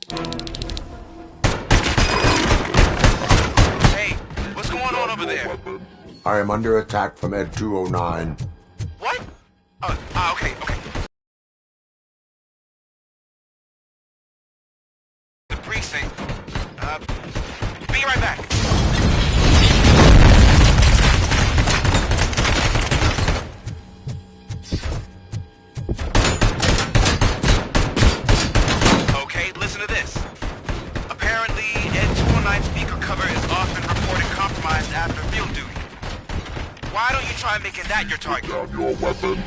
Hey, what's going on over there? I am under attack from Ed 209. What? Okay. The precinct. Be right back. Okay, listen to this. Apparently, Ed 209 speaker cover is often reported compromised after field duty. Why don't you try making that your target? Down your weapon.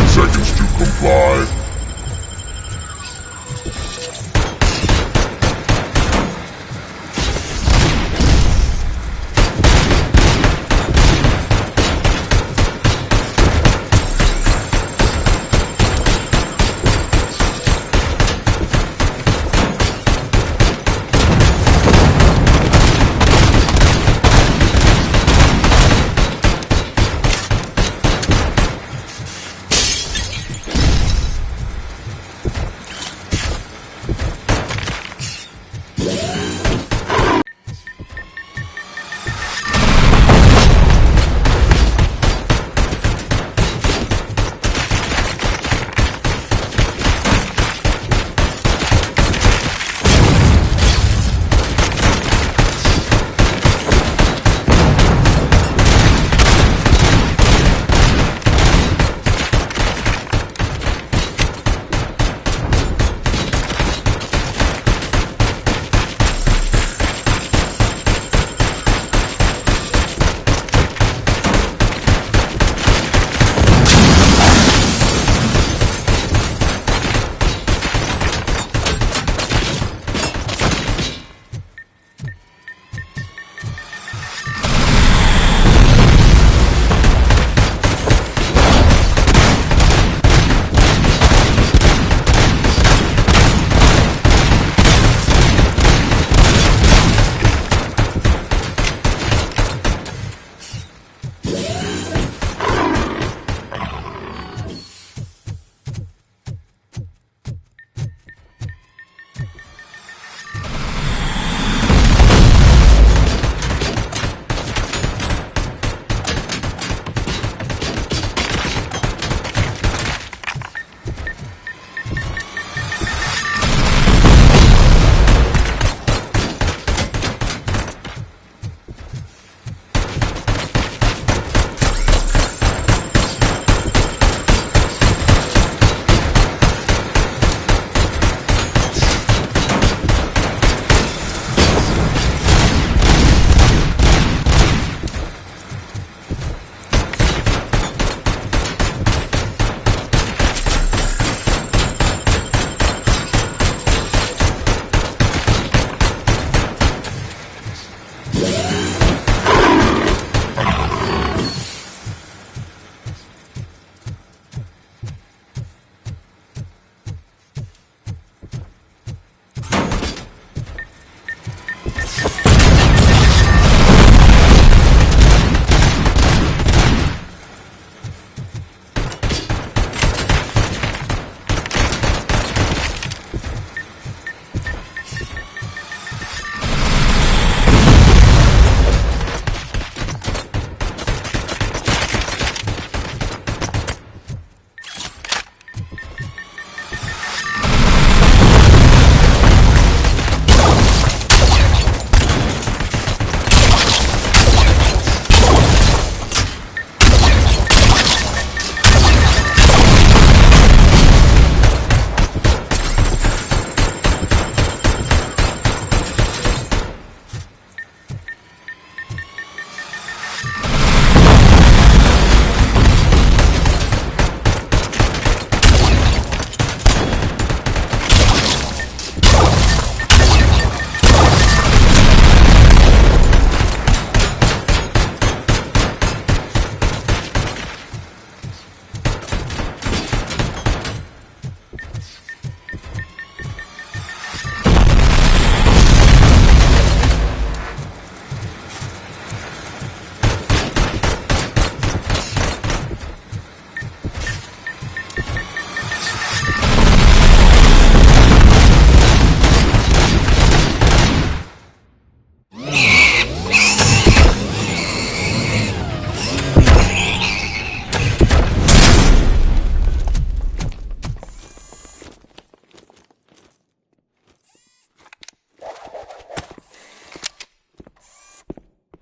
Seconds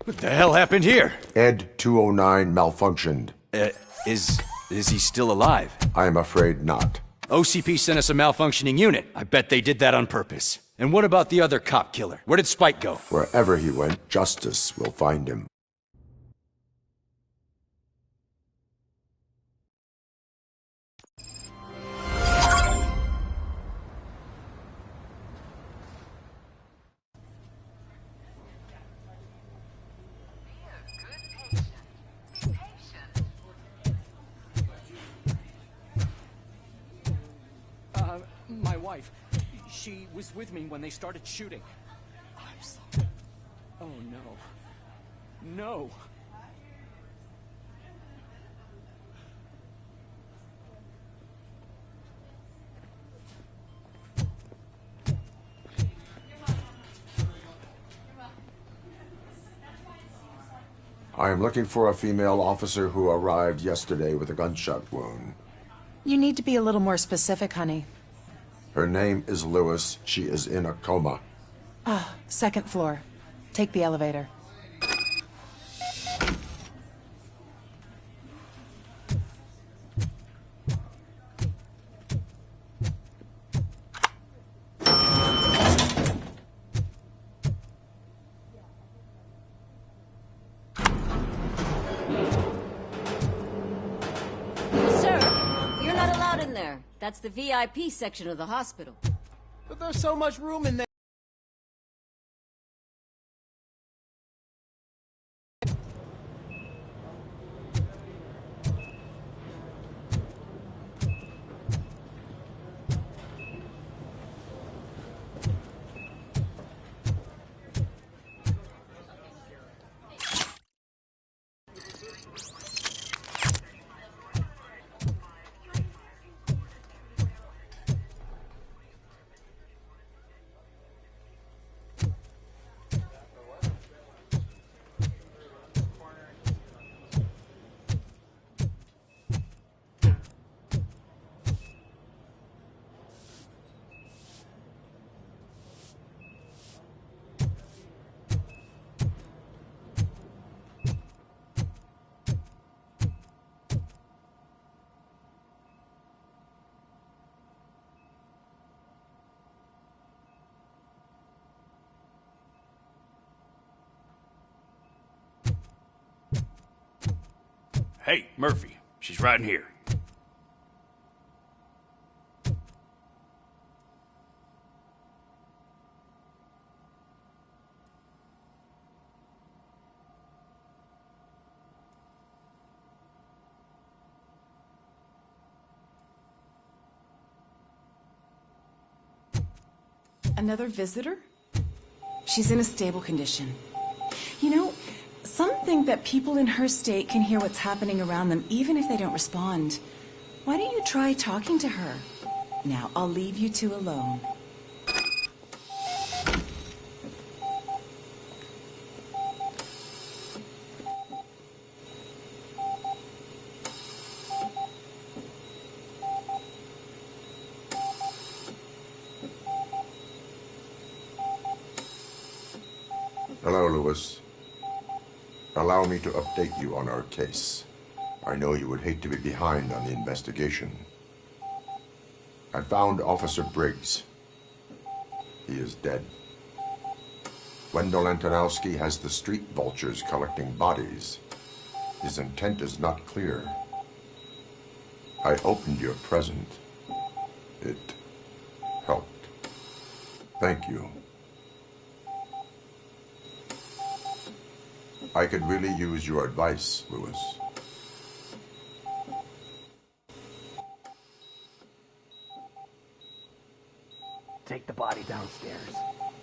What the hell happened here? Ed 209 malfunctioned. Is he still alive? I'm afraid not. OCP sent us a malfunctioning unit. I bet they did that on purpose. And what about the other cop killer? Where did Spike go? Wherever he went, justice will find him. My wife, she was with me when they started shooting. I'm sorry. Oh, no. No! I am looking for a female officer who arrived yesterday with a gunshot wound. You need to be a little more specific, honey. Her name is Lewis. She is in a coma. Second floor. Take the elevator. That's the VIP section of the hospital. But there's so much room in there. Hey, Murphy. She's right in here. Another visitor? She's in a stable condition. You know, some think that people in her state can hear what's happening around them even if they don't respond. Why don't you try talking to her? Now, I'll leave you two alone. Hello, Lewis. Allow me to update you on our case. I know you would hate to be behind on the investigation. I found Officer Briggs. He is dead. Wendell Antonowski has the street vultures collecting bodies. His intent is not clear. I opened your present. It helped. Thank you. I could really use your advice, Lewis. Take the body downstairs.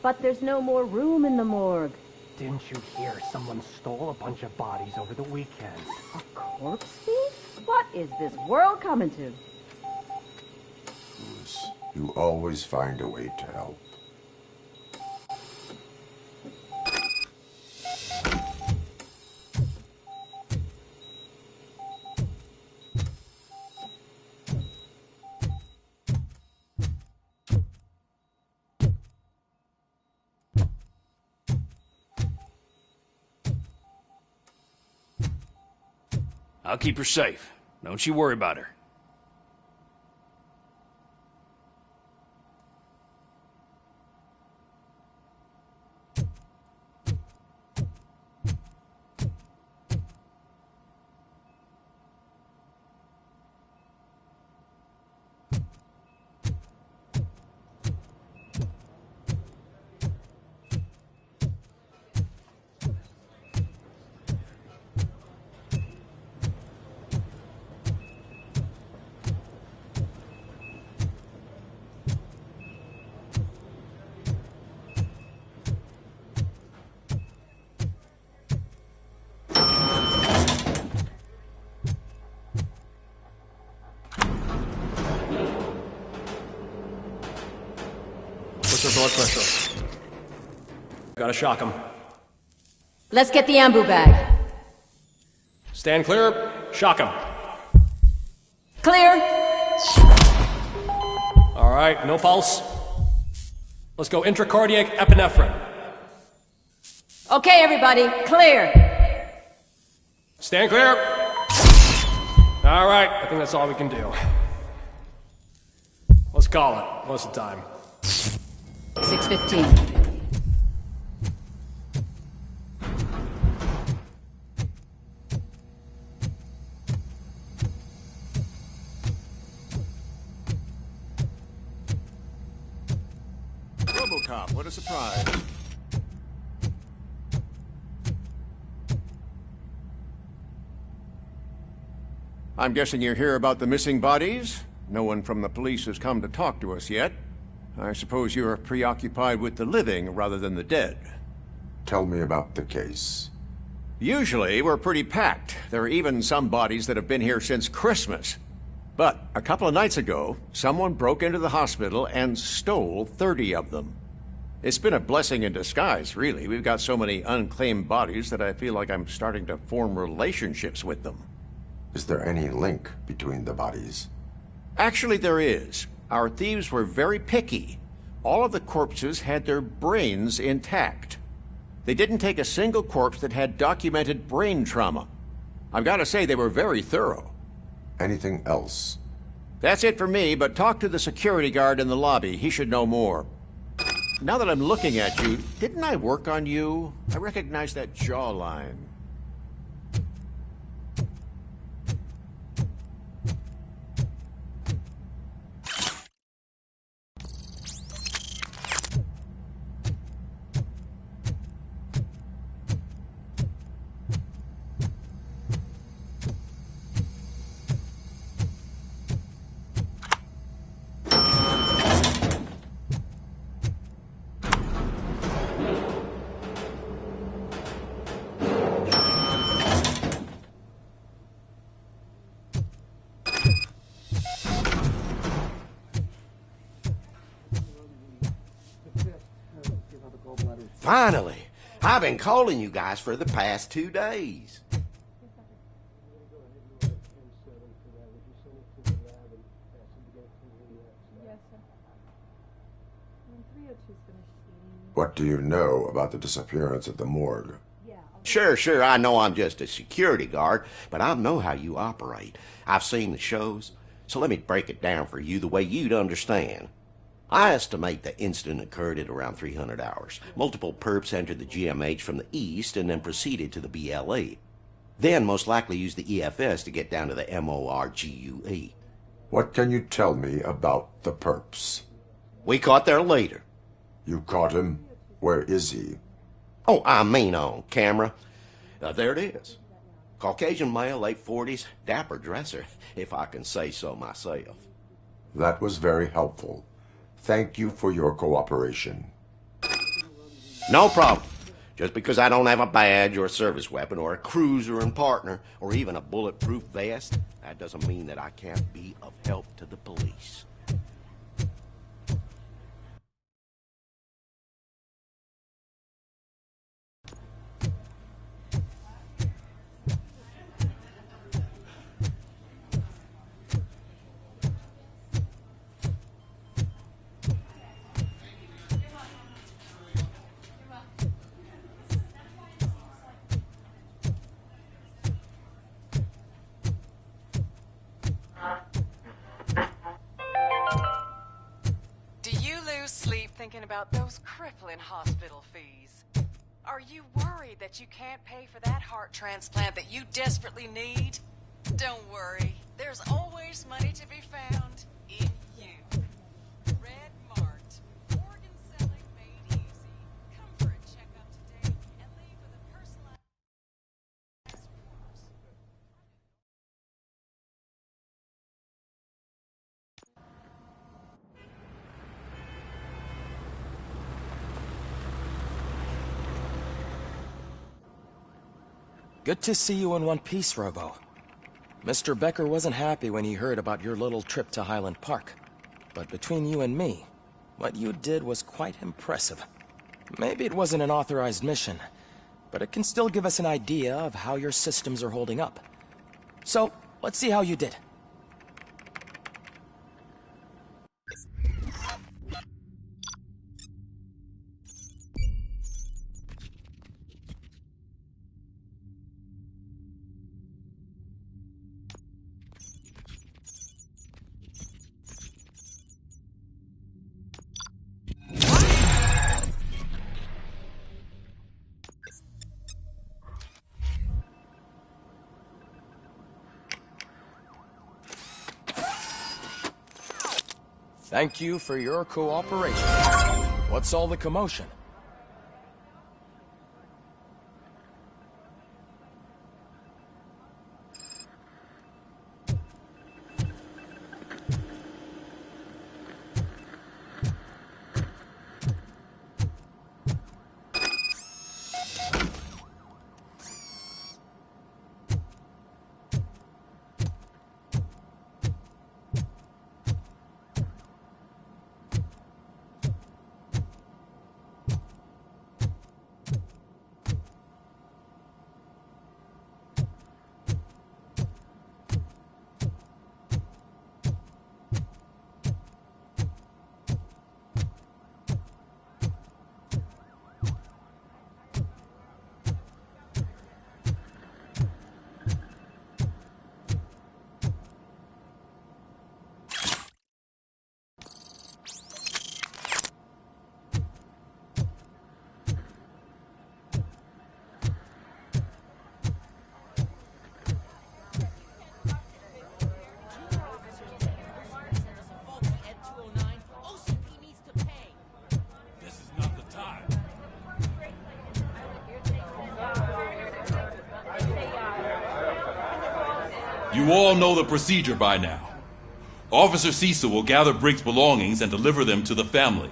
But there's no more room in the morgue. Didn't you hear someone stole a bunch of bodies over the weekend? A corpse thief? What is this world coming to? Lewis, you always find a way to help. I'll keep her safe. Don't you worry about her. What's her blood pressure? Gotta shock him. Let's get the ambu bag. Stand clear. Shock him. Clear. All right, no pulse. Let's go intracardiac epinephrine. Okay, everybody, clear. Stand clear. All right, I think that's all we can do. Let's call it. What's the time? 6:15. Robocop, what a surprise. I'm guessing you're here about the missing bodies? No one from the police has come to talk to us yet. I suppose you're preoccupied with the living rather than the dead. Tell me about the case. Usually, we're pretty packed. There are even some bodies that have been here since Christmas. But a couple of nights ago, someone broke into the hospital and stole 30 of them. It's been a blessing in disguise, really. We've got so many unclaimed bodies that I feel like I'm starting to form relationships with them. Is there any link between the bodies? Actually, there is. Our thieves were very picky. All of the corpses had their brains intact. They didn't take a single corpse that had documented brain trauma. I've got to say, they were very thorough. Anything else? That's it for me, but talk to the security guard in the lobby. He should know more. Now that I'm looking at you, didn't I work on you? I recognize that jawline. Finally! I've been calling you guys for the past 2 days. What do you know about the disappearance at the morgue? Sure, I know I'm just a security guard, but I know how you operate. I've seen the shows, so let me break it down for you the way you'd understand. I estimate the incident occurred at around 300 hours. Multiple perps entered the GMH from the east and then proceeded to the BLE. Then most likely used the EFS to get down to the MORGUE. What can you tell me about the perps? We caught their leader. You caught him? Where is he? Oh, I mean on camera. There it is. Caucasian male, late 40s, dapper dresser, if I can say so myself. That was very helpful. Thank you for your cooperation. No problem. Just because I don't have a badge or a service weapon or a cruiser and partner or even a bulletproof vest, that doesn't mean that I can't be of help to the police. thinking about those crippling hospital fees. Are you worried that you can't pay for that heart transplant that you desperately need? Don't worry. There's always money to be found in you. Red Mart. Organ selling made easy. Come for a checkup today and leave with a personalized passport. Good to see you in one piece, Robo. Mr. Becker wasn't happy when he heard about your little trip to Highland Park. But between you and me, what you did was quite impressive. Maybe it wasn't an authorized mission, but it can still give us an idea of how your systems are holding up. So, let's see how you did. Thank you for your cooperation. What's all the commotion? You all know the procedure by now. Officer Cecil will gather Briggs' belongings and deliver them to the family.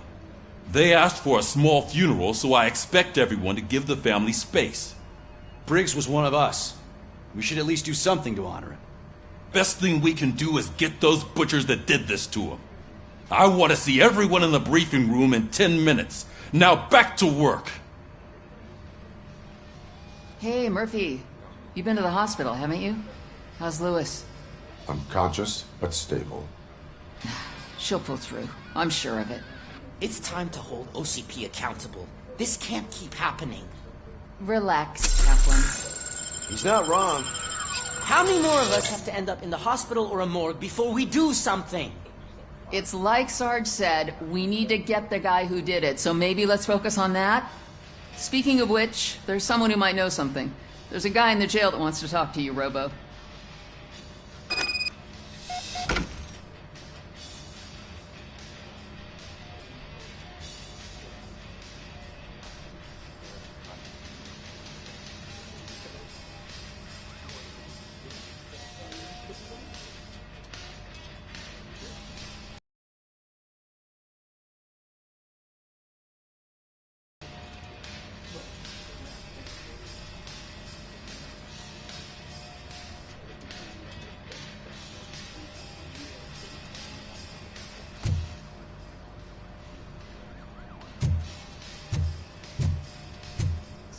They asked for a small funeral, so I expect everyone to give the family space. Briggs was one of us. We should at least do something to honor him. Best thing we can do is get those butchers that did this to him. I want to see everyone in the briefing room in 10 minutes. Now back to work. Hey, Murphy. You've been to the hospital, haven't you? How's Lewis? Unconscious, but stable. She'll pull through. I'm sure of it. It's time to hold OCP accountable. This can't keep happening. Relax, Kaplan. He's not wrong. How many more of us have to end up in the hospital or a morgue before we do something? It's like Sarge said, we need to get the guy who did it, so maybe let's focus on that? Speaking of which, there's someone who might know something. There's a guy in the jail that wants to talk to you, Robo.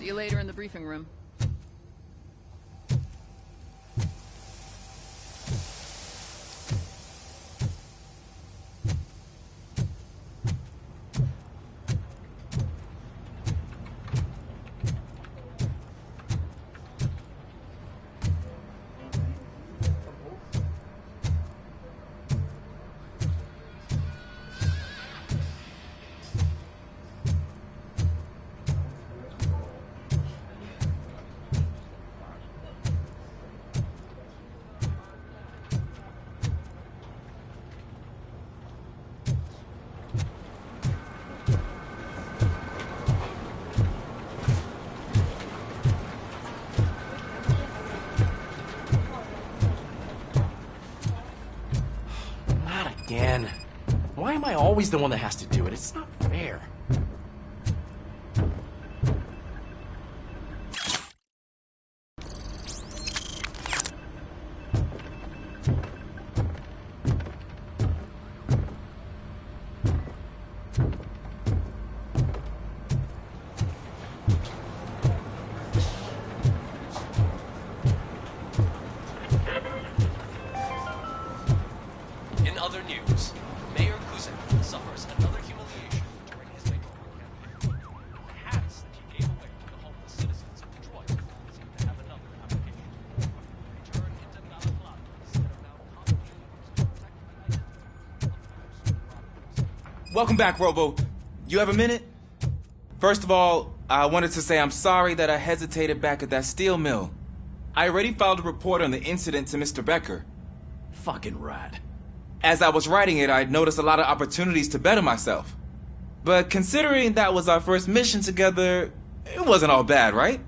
See you later in the briefing room. again. Why am I always the one that has to do it? It's not fair. In other news, Mayor Kuzak suffers another humiliation during his takeover campaign. The hats that he gave away to the homeless citizens of Detroit seem to have another application. They turn into balaclavas that are now commonly used to protect the identity of those robbers. Welcome back, Robo. You have a minute? First of all, I wanted to say I'm sorry that I hesitated back at that steel mill. I already filed a report on the incident to Mr. Becker. Fucking rat. As I was writing it, I noticed a lot of opportunities to better myself. But considering that was our first mission together, it wasn't all bad, right?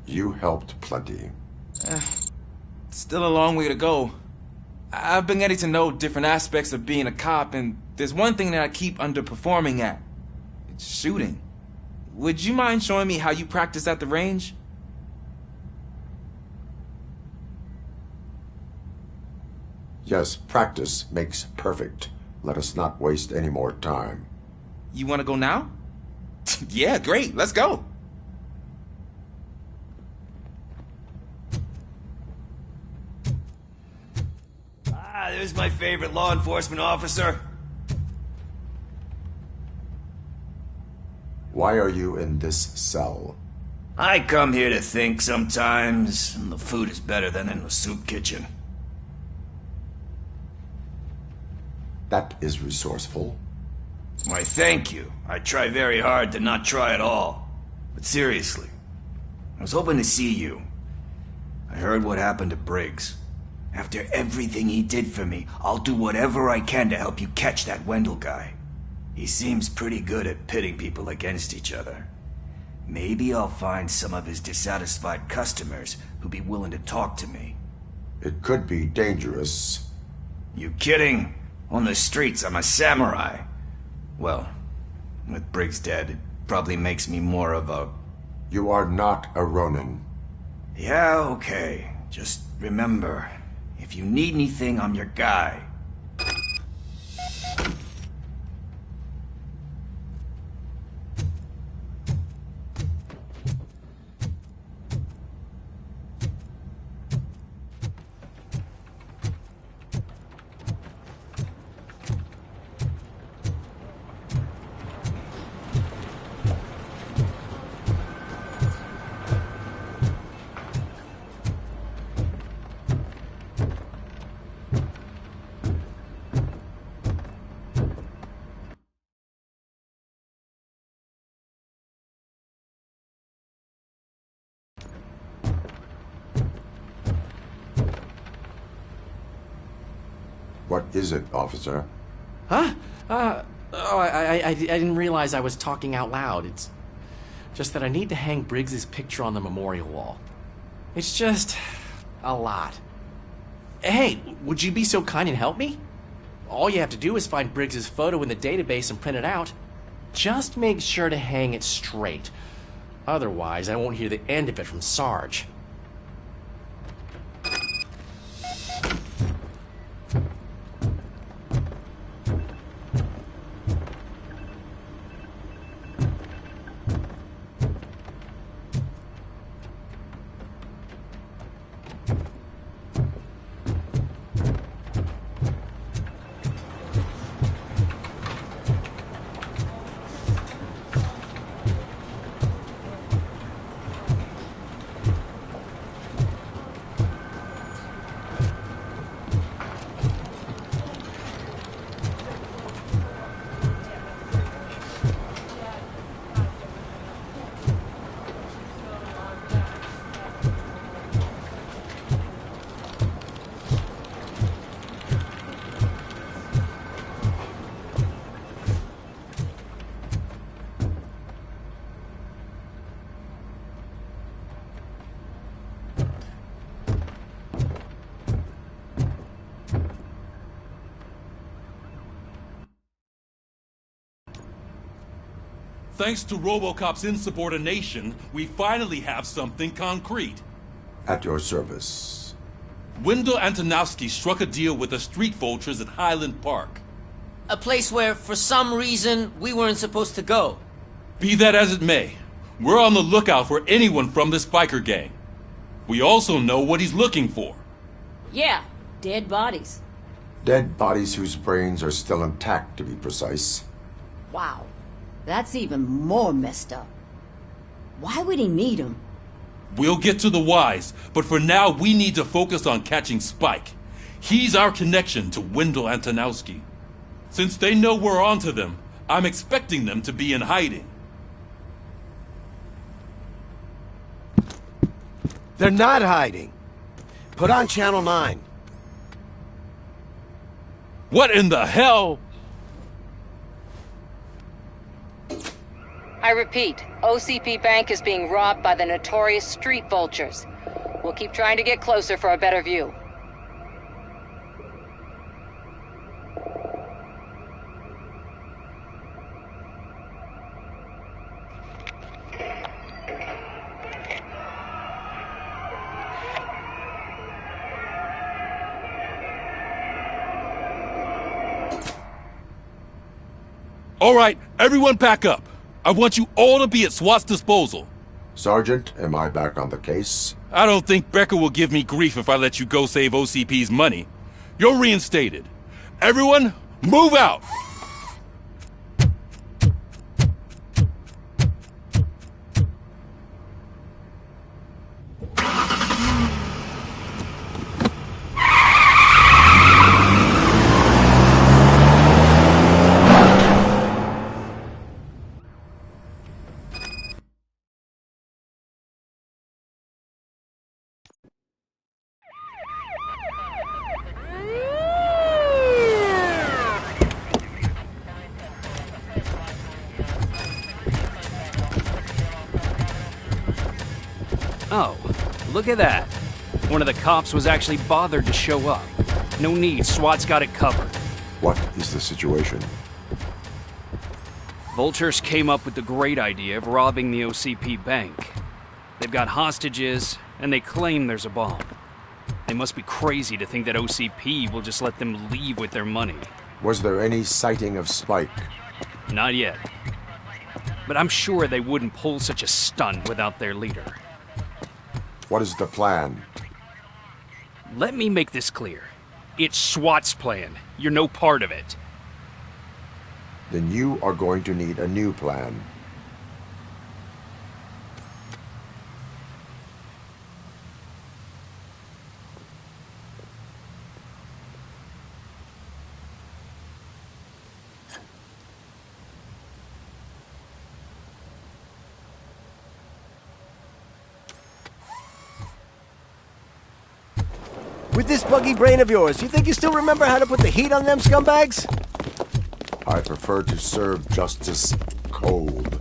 You helped plenty. Still a long way to go. I've been getting to know different aspects of being a cop, and there's one thing that I keep underperforming at. It's shooting. Would you mind showing me how you practice at the range? Yes, practice makes perfect. Let us not waste any more time. You want to go now? Yeah, great. Let's go. There's my favorite law enforcement officer. Why are you in this cell? I come here to think sometimes, and the food is better than in the soup kitchen. That is resourceful. Why, thank you. I try very hard to not try at all. But seriously, I was hoping to see you. I heard what happened to Briggs. After everything he did for me, I'll do whatever I can to help you catch that Wendell guy. He seems pretty good at pitting people against each other. Maybe I'll find some of his dissatisfied customers who'd be willing to talk to me. It could be dangerous. You kidding? On the streets, I'm a samurai. Well, with Briggs dead, it probably makes me more of a... You are not a Ronin. Yeah, okay. Just remember, if you need anything, I'm your guy. What is it, officer? Huh? I didn't realize I was talking out loud. It's just that I need to hang Briggs's picture on the memorial wall. It's just a lot. Hey, would you be so kind and help me? All you have to do is find Briggs's photo in the database and print it out. Just make sure to hang it straight. Otherwise, I won't hear the end of it from Sarge. Thanks to Robocop's insubordination, we finally have something concrete. At your service. Wendell Antonowski struck a deal with the street vultures at Highland Park. A place where, for some reason, we weren't supposed to go. Be that as it may, we're on the lookout for anyone from this biker gang. We also know what he's looking for. Yeah, dead bodies. Dead bodies whose brains are still intact, to be precise. Wow, that's even more messed up. Why would he need them? We'll get to the whys, but for now we need to focus on catching Spike. He's our connection to Wendell Antonowski. Since they know we're onto them, I'm expecting them to be in hiding. They're not hiding. Put on Channel 9. What in the hell? I repeat, OCP Bank is being robbed by the notorious street vultures. We'll keep trying to get closer for a better view. All right, everyone pack up. I want you all to be at SWAT's disposal. Sergeant, am I back on the case? I don't think Becker will give me grief if I let you go save OCP's money. You're reinstated. Everyone, move out! Oh, look at that. One of the cops was actually bothered to show up. No need, SWAT's got it covered. What is the situation? Vultures came up with the great idea of robbing the OCP bank. They've got hostages, and they claim there's a bomb. They must be crazy to think that OCP will just let them leave with their money. Was there any sighting of Spike? Not yet. But I'm sure they wouldn't pull such a stunt without their leader. What is the plan? Let me make this clear. It's SWAT's plan. You're no part of it. Then you are going to need a new plan. With this buggy brain of yours, you think you still remember how to put the heat on them scumbags? I prefer to serve justice cold.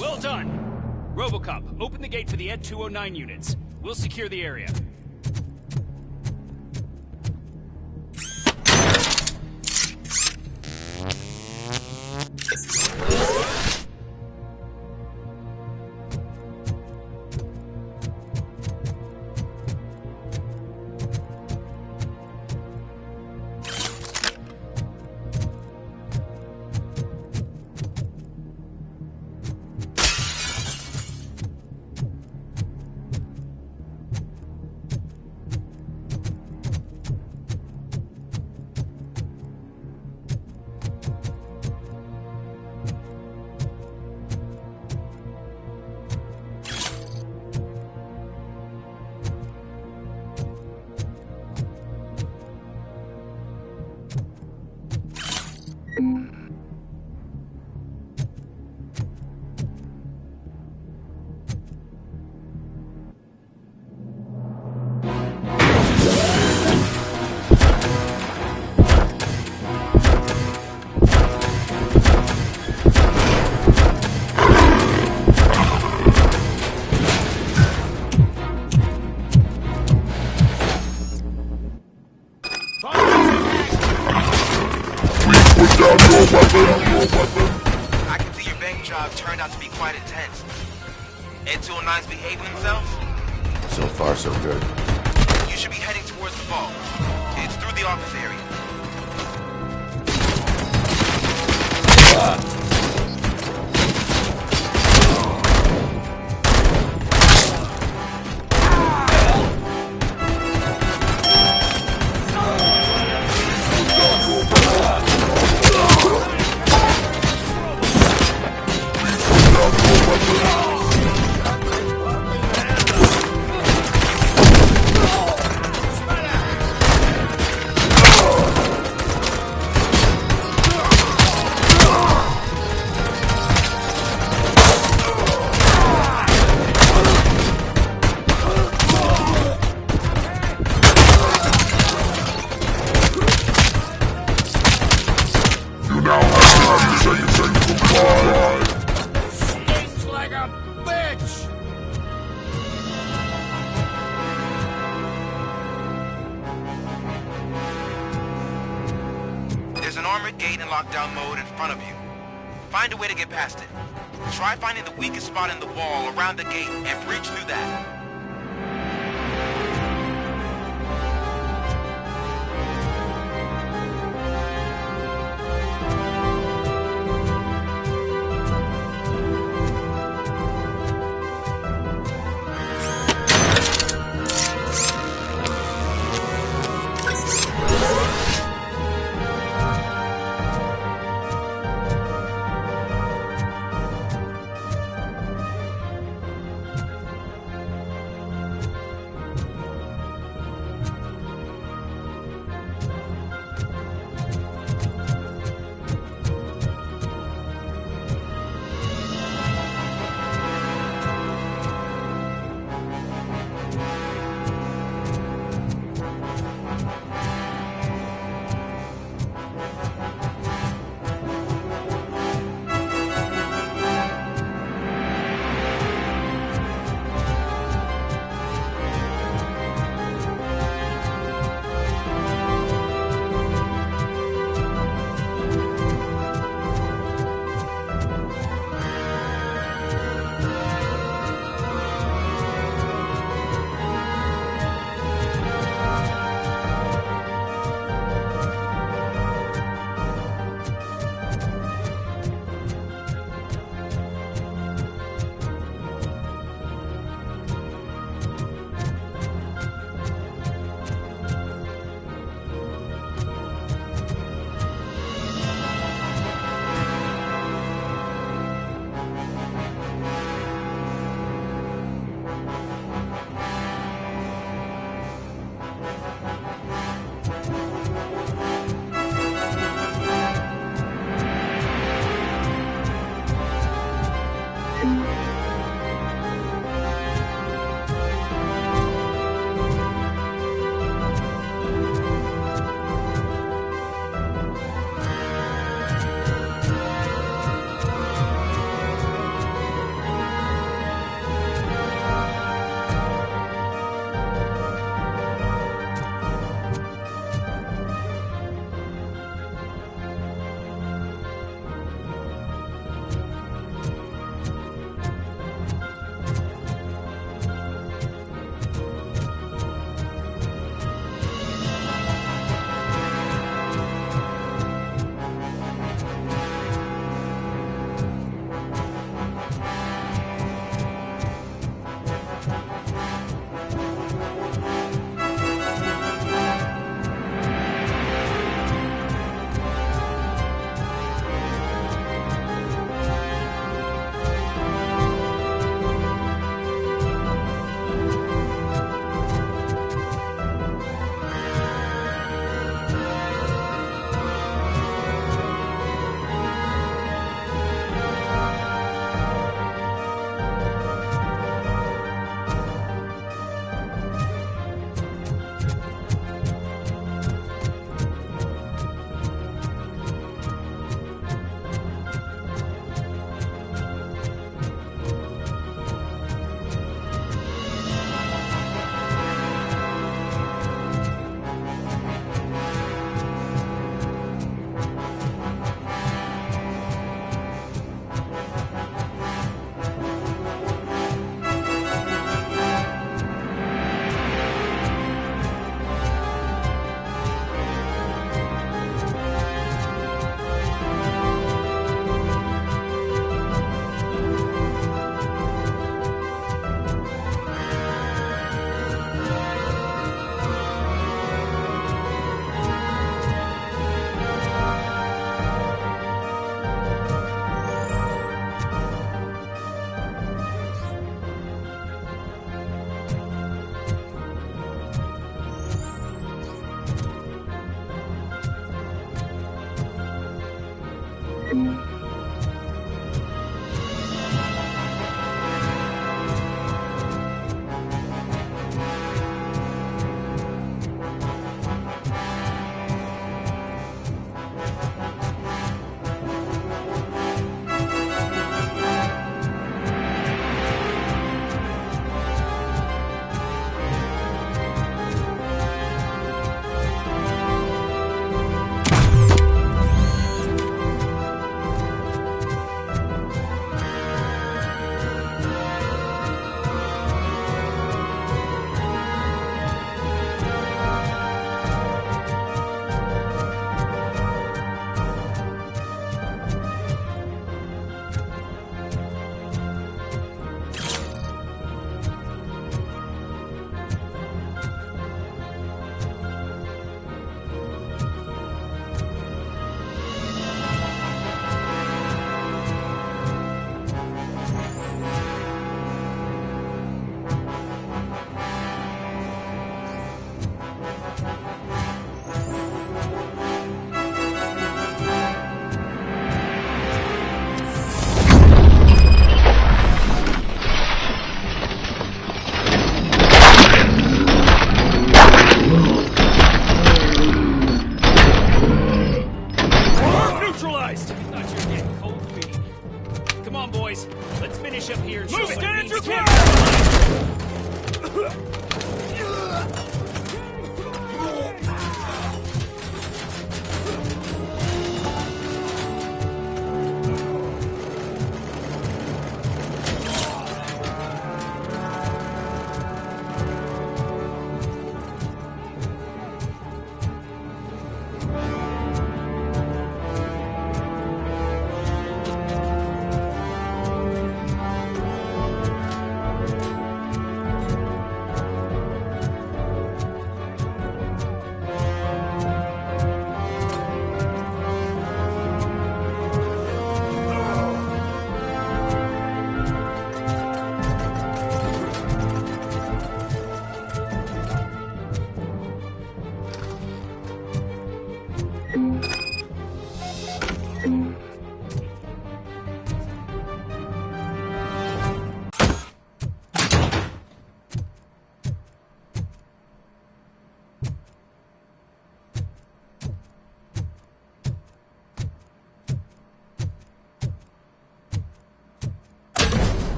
Well done. Robocop, open the gate for the Ed 209 units. We'll secure the area. I can see your bank job turned out to be quite intense. Ed 209's behaving themselves? So far, so good. You should be heading towards the vault. It's through the office area. There's an armored gate in lockdown mode in front of you. Find a way to get past it. Try finding the weakest spot in the wall around the gate and breach through that.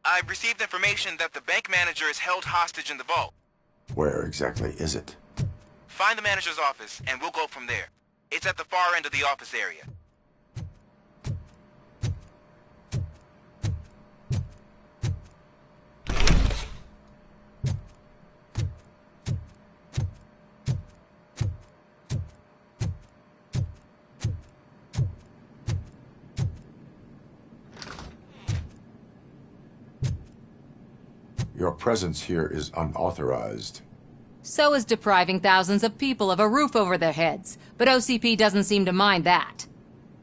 I've received information that the bank manager is held hostage in the vault. Where exactly is it? Find the manager's office, and we'll go from there. It's at the far end of the office area. Your presence here is unauthorized. So is depriving thousands of people of a roof over their heads. But OCP doesn't seem to mind that.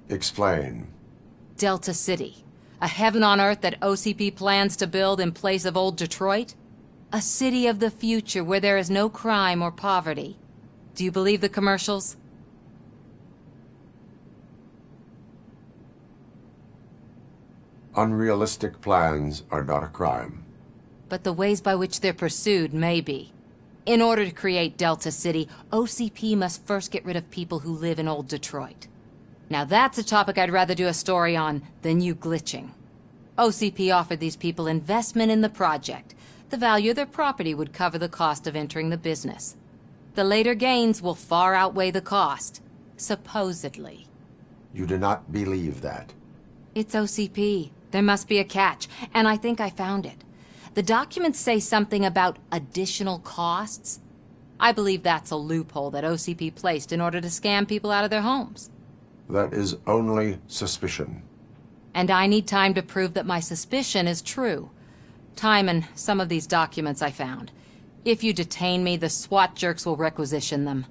Explain. Delta City. A heaven on earth that OCP plans to build in place of old Detroit? A city of the future where there is no crime or poverty. Do you believe the commercials? Unrealistic plans are not a crime. But the ways by which they're pursued may be. In order to create Delta City, OCP must first get rid of people who live in old Detroit. Now that's a topic I'd rather do a story on than you glitching. OCP offered these people investment in the project. The value of their property would cover the cost of entering the business. The later gains will far outweigh the cost. Supposedly. You do not believe that. It's OCP. There must be a catch, and I think I found it. The documents say something about additional costs. I believe that's a loophole that OCP placed in order to scam people out of their homes. That is only suspicion. And I need time to prove that my suspicion is true. Time and some of these documents I found. If you detain me, the SWAT jerks will requisition them.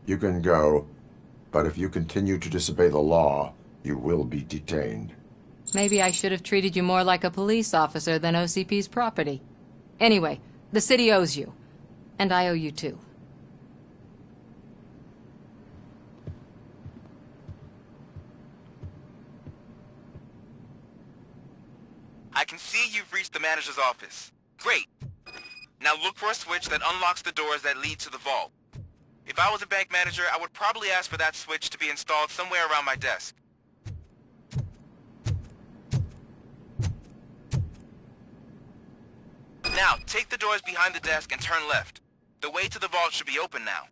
You can go, but if you continue to disobey the law, you will be detained. Maybe I should have treated you more like a police officer than OCP's property. Anyway, the city owes you. And I owe you too. I can see you've reached the manager's office. Great. Now look for a switch that unlocks the doors that lead to the vault. If I was a bank manager, I would probably ask for that switch to be installed somewhere around my desk. Now, take the doors behind the desk and turn left. The way to the vault should be open now.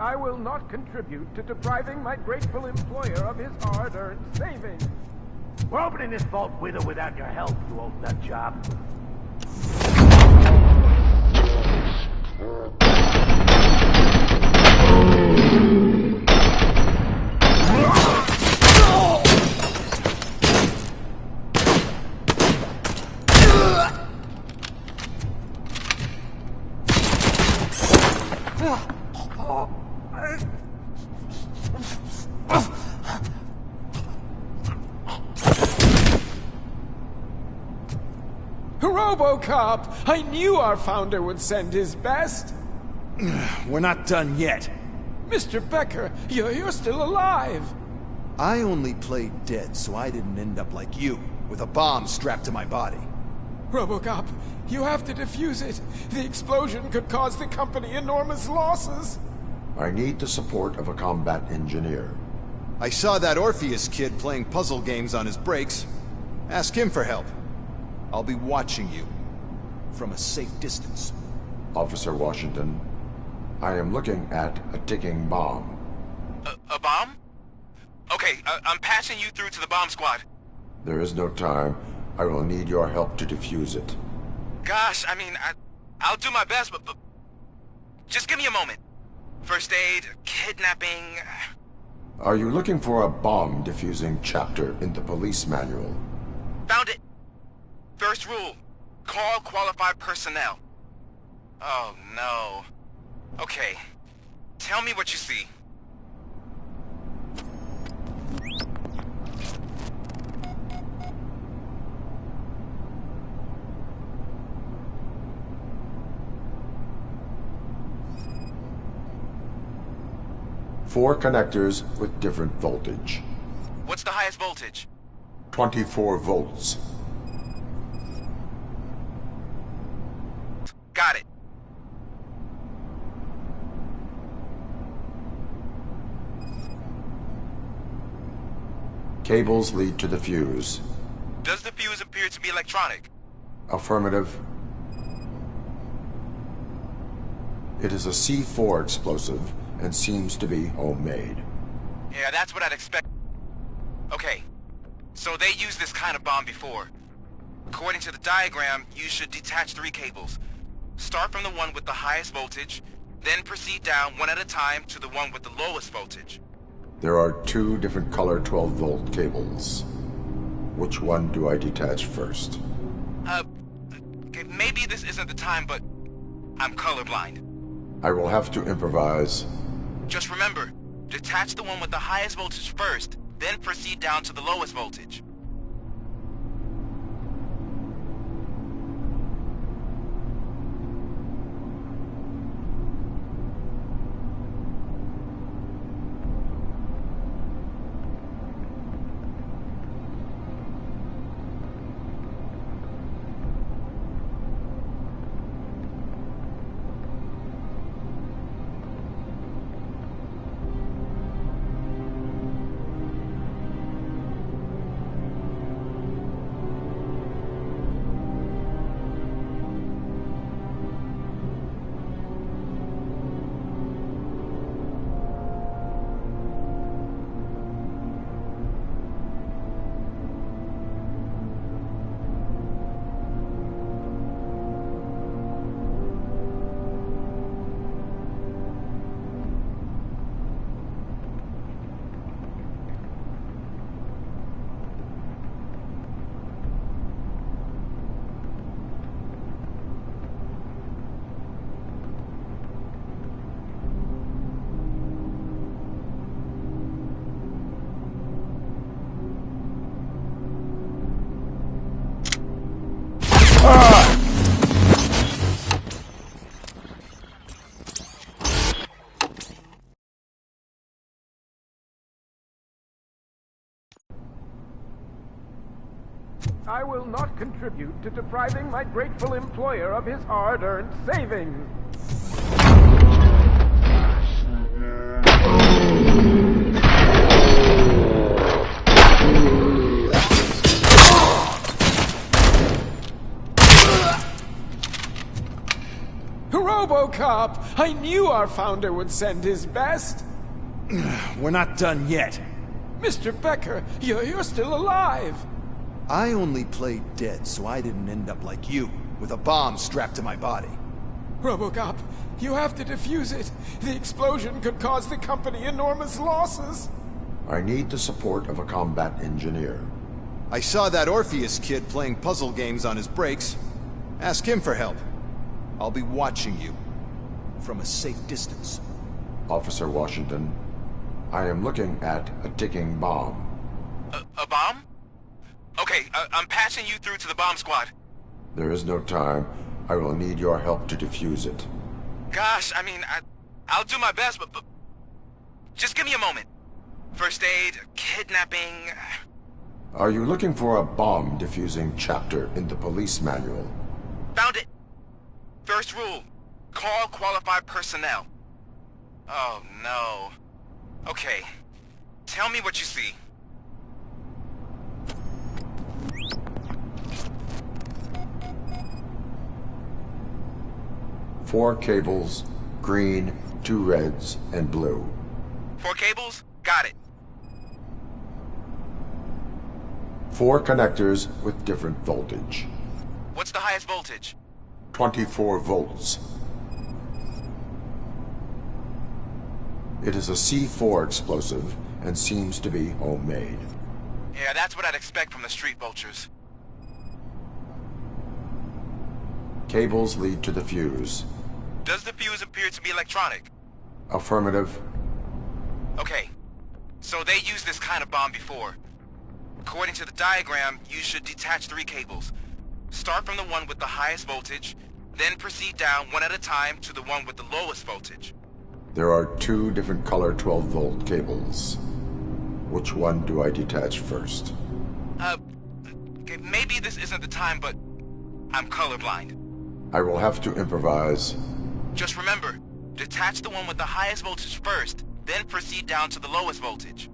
I will not contribute to depriving my grateful employer of his hard-earned savings. We're opening this vault with or without your help, you old nut job. Robocop! I knew our founder would send his best! We're not done yet. Mr. Becker, you're still alive! I only played dead so I didn't end up like you, with a bomb strapped to my body. Robocop, you have to defuse it. The explosion could cause the company enormous losses. I need the support of a combat engineer. I saw that Orpheus kid playing puzzle games on his breaks. Ask him for help. I'll be watching you. From a safe distance. Officer Washington, I am looking at a ticking bomb. A bomb? Okay, I'm passing you through to the bomb squad. There is no time. I will need your help to defuse it. Gosh, I mean, I'll do my best, but just give me a moment. First aid, kidnapping... Are you looking for a bomb defusing chapter in the police manual? Found it! First rule, call qualified personnel. Oh no. Okay, tell me what you see. Four connectors with different voltage. What's the highest voltage? 24 volts. Got it. Cables lead to the fuse. Does the fuse appear to be electronic? Affirmative. It is a C4 explosive and seems to be homemade. Yeah, that's what I'd expect. Okay, so they used this kind of bomb before. According to the diagram, you should detach 3 cables. Start from the one with the highest voltage, then proceed down one at a time to the one with the lowest voltage. There are 2 different color 12-volt cables. Which one do I detach first? Okay, maybe this isn't the time, but I'm colorblind. I will have to improvise. Just remember, detach the one with the highest voltage first, then proceed down to the lowest voltage. I will not contribute to depriving my grateful employer of his hard-earned savings. Robocop! I knew our founder would send his best! We're not done yet. Mr. Becker, you're still alive! I only played dead so I didn't end up like you, with a bomb strapped to my body. Robocop, you have to defuse it. The explosion could cause the company enormous losses. I need the support of a combat engineer. I saw that Orpheus kid playing puzzle games on his breaks. Ask him for help. I'll be watching you. From a safe distance. Officer Washington, I am looking at a ticking bomb. A bomb? Okay, I'm passing you through to the bomb squad. There is no time. I will need your help to defuse it. Gosh, I mean, I'll do my best, but just give me a moment. First aid, kidnapping... Are you looking for a bomb defusing chapter in the police manual? Found it. First rule, call qualified personnel. Oh, no. Okay, tell me what you see. Four cables, green, 2 reds, and blue. 4 cables? Got it. 4 connectors with different voltage. What's the highest voltage? 24 volts. It is a C4 explosive and seems to be homemade. Yeah, that's what I'd expect from the street vultures. Cables lead to the fuse. Does the fuse appear to be electronic? Affirmative. Okay, so they used this kind of bomb before. According to the diagram, you should detach 3 cables. Start from the one with the highest voltage, then proceed down one at a time to the one with the lowest voltage. There are 2 different color 12-volt cables. Which one do I detach first? Okay, maybe this isn't the time, but I'm colorblind. I will have to improvise. Just remember, detach the one with the highest voltage first, then proceed down to the lowest voltage.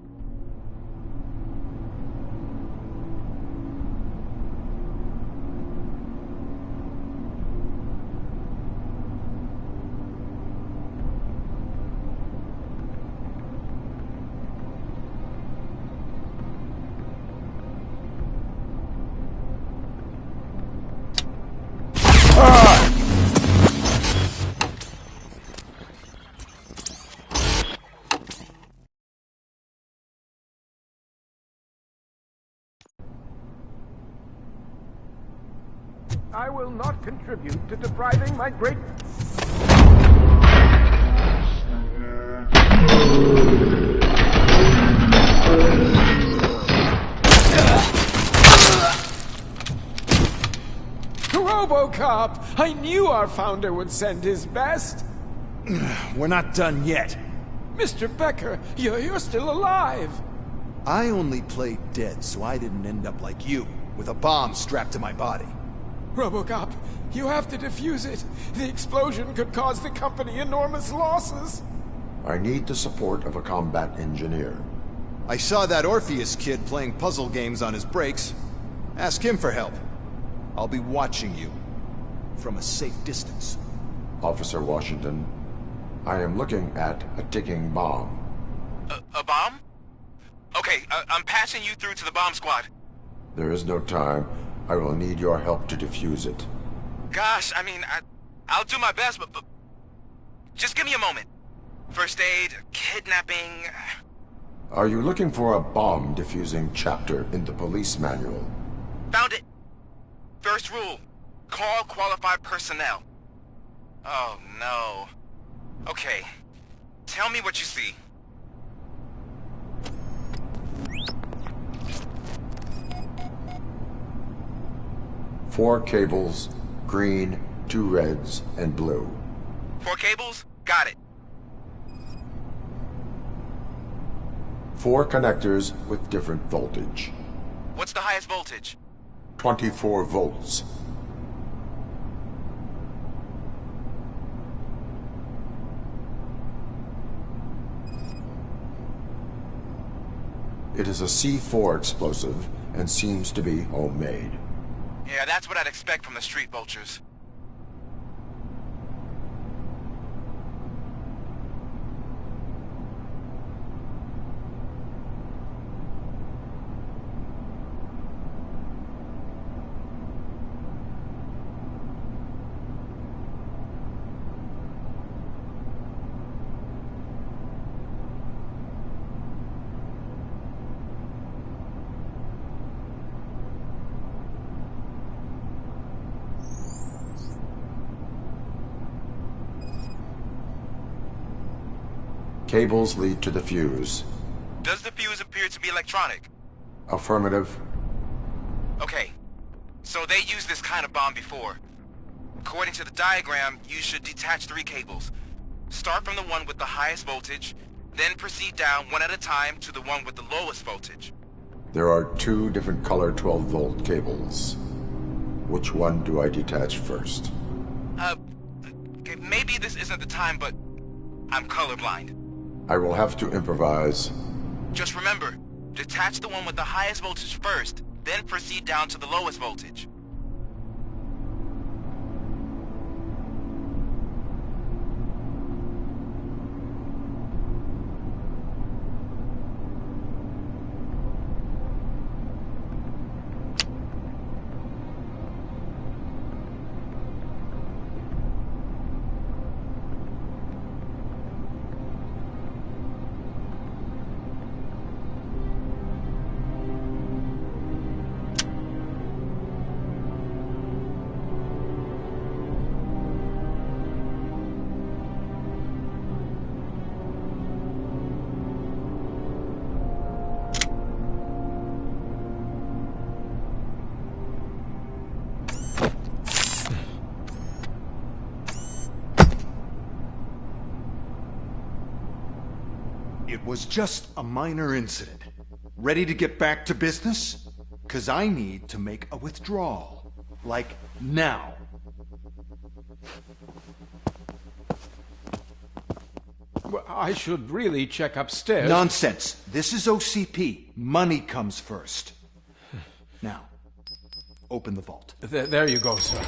I will not contribute to depriving my great... Robocop! I knew our founder would send his best! We're not done yet. Mr. Becker, you're still alive! I only played dead so I didn't end up like you, with a bomb strapped to my body. Robocop, you have to defuse it. The explosion could cause the company enormous losses. I need the support of a combat engineer. I saw that Orpheus kid playing puzzle games on his breaks. Ask him for help. I'll be watching you. From a safe distance. Officer Washington, I am looking at a ticking bomb. A bomb? Okay, I'm passing you through to the bomb squad. There is no time. I will need your help to defuse it. Gosh, I mean, I'll do my best, but just give me a moment. First aid, kidnapping... Are you looking for a bomb defusing chapter in the police manual? Found it. First rule, call qualified personnel. Oh, no. Okay, tell me what you see. Four cables, green, 2 reds, and blue. 4 cables? Got it. 4 connectors with different voltage. What's the highest voltage? 24 volts. It is a C4 explosive and seems to be homemade. Yeah, that's what I'd expect from the street vultures. cables lead to the fuse. Does the fuse appear to be electronic? Affirmative. Okay. So they used this kind of bomb before. According to the diagram, you should detach 3 cables. Start from the one with the highest voltage, then proceed down one at a time to the one with the lowest voltage. There are 2 different color 12-volt cables. Which one do I detach first? Okay, maybe this isn't the time, but I'm colorblind. I will have to improvise. Just remember, detach the one with the highest voltage first, then proceed down to the lowest voltage. It was just a minor incident. Ready to get back to business? 'Cause I need to make a withdrawal. Like, now. Well, I should really check upstairs. Nonsense. This is OCP. Money comes first. Now, open the vault. There you go, sir.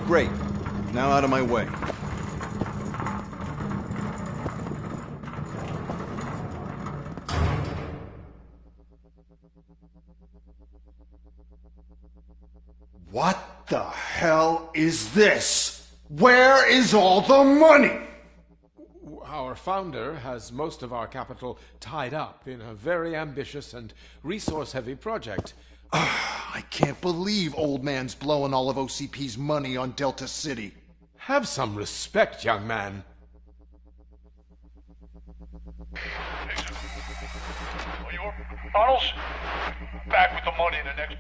Great. Now out of my way. What the hell is this? Where is all the money? Our founder has most of our capital tied up in a very ambitious and resource-heavy project. I can't believe old man's blowing all of OCP's money on Delta City. Have some respect, young man. Bottles? Back with the money in the next...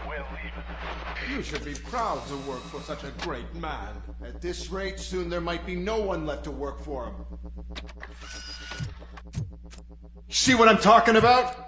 We're leaving. You should be proud to work for such a great man. At this rate, soon there might be no one left to work for him. See what I'm talking about?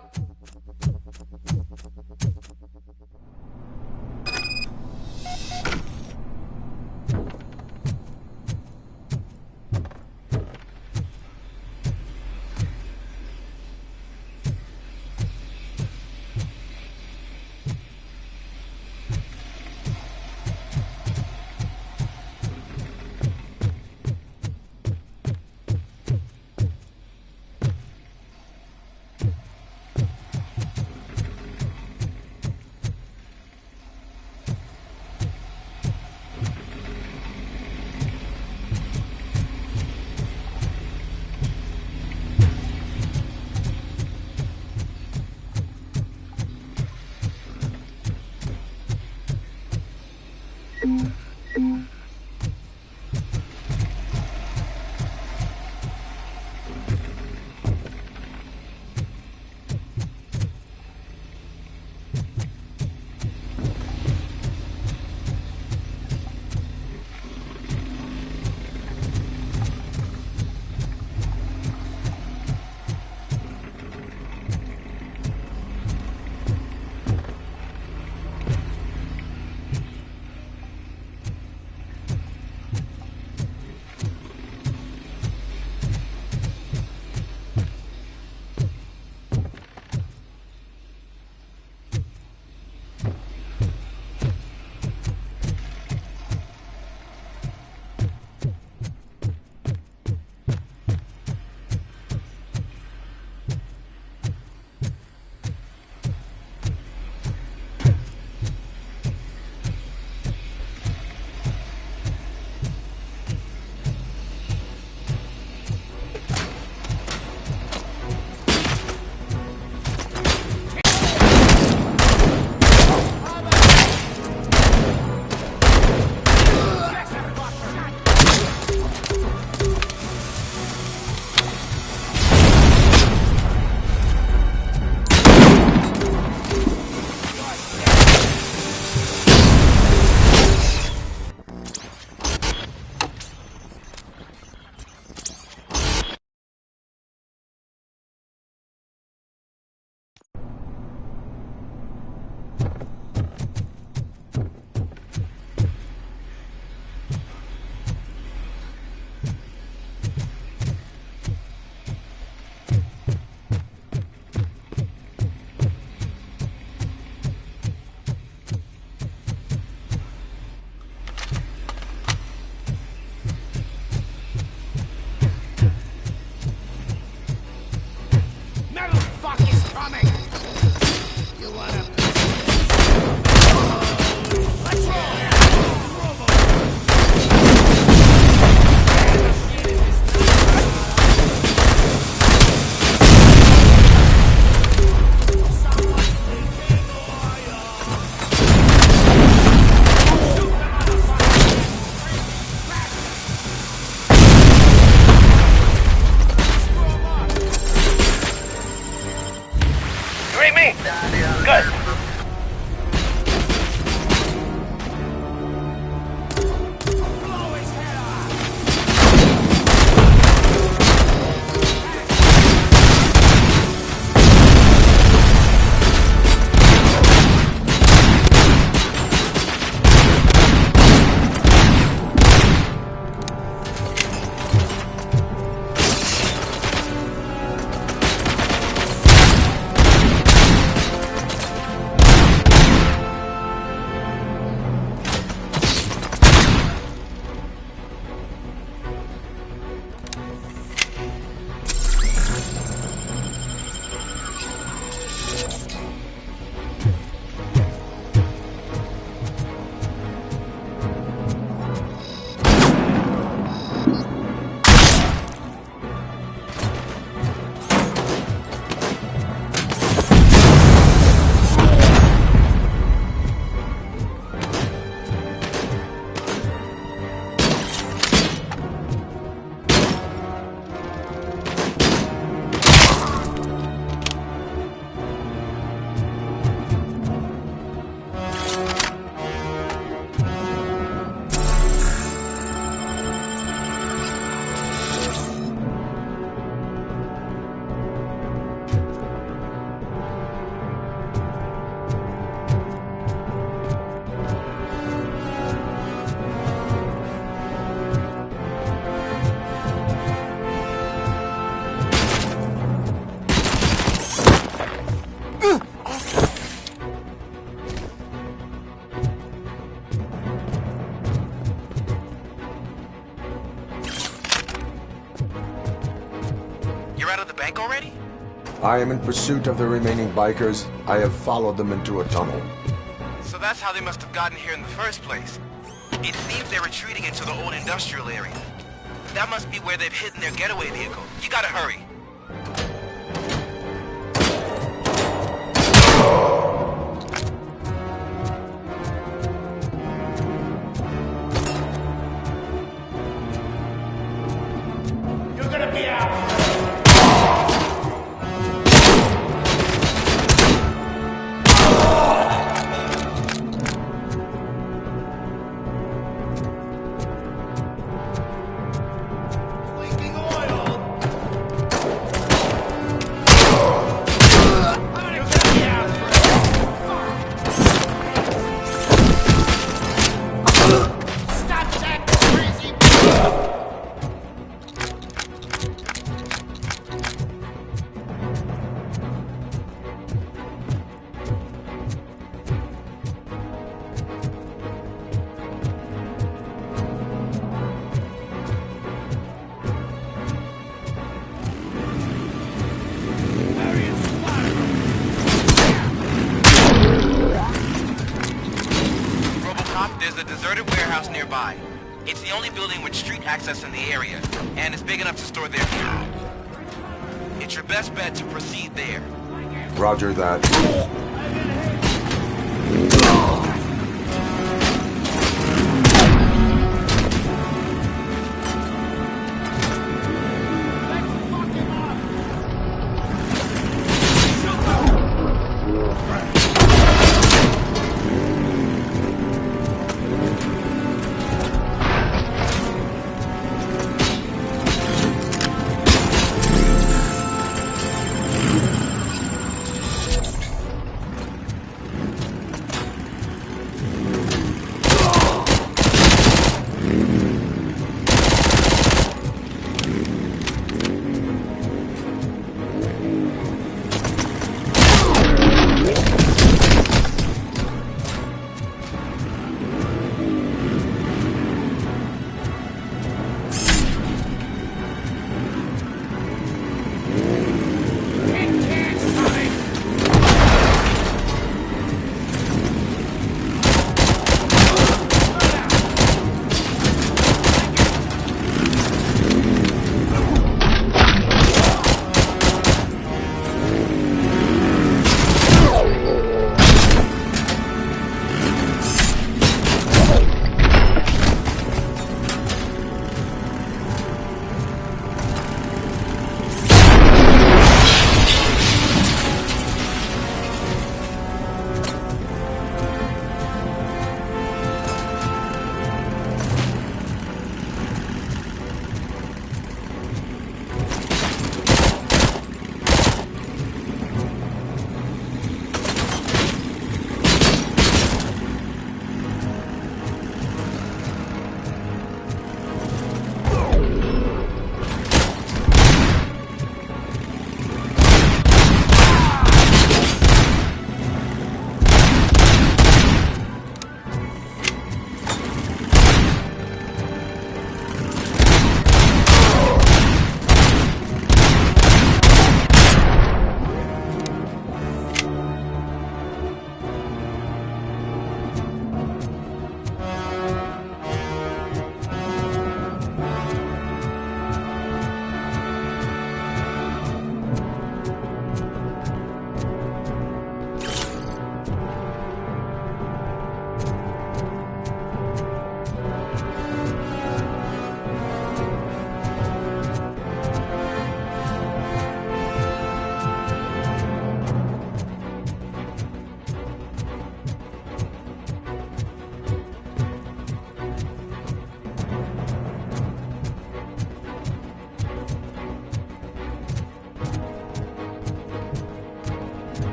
hearing me? Good. Already? I am in pursuit of the remaining bikers. I have followed them into a tunnel. So that's how they must have gotten here in the first place. It seems they're retreating into the old industrial area. That must be where they've hidden their getaway vehicle. You gotta hurry. You're gonna be out! There's a deserted warehouse nearby. It's the only building with street access in the area, and it's big enough to store their fuel. It's your best bet to proceed there. Roger that.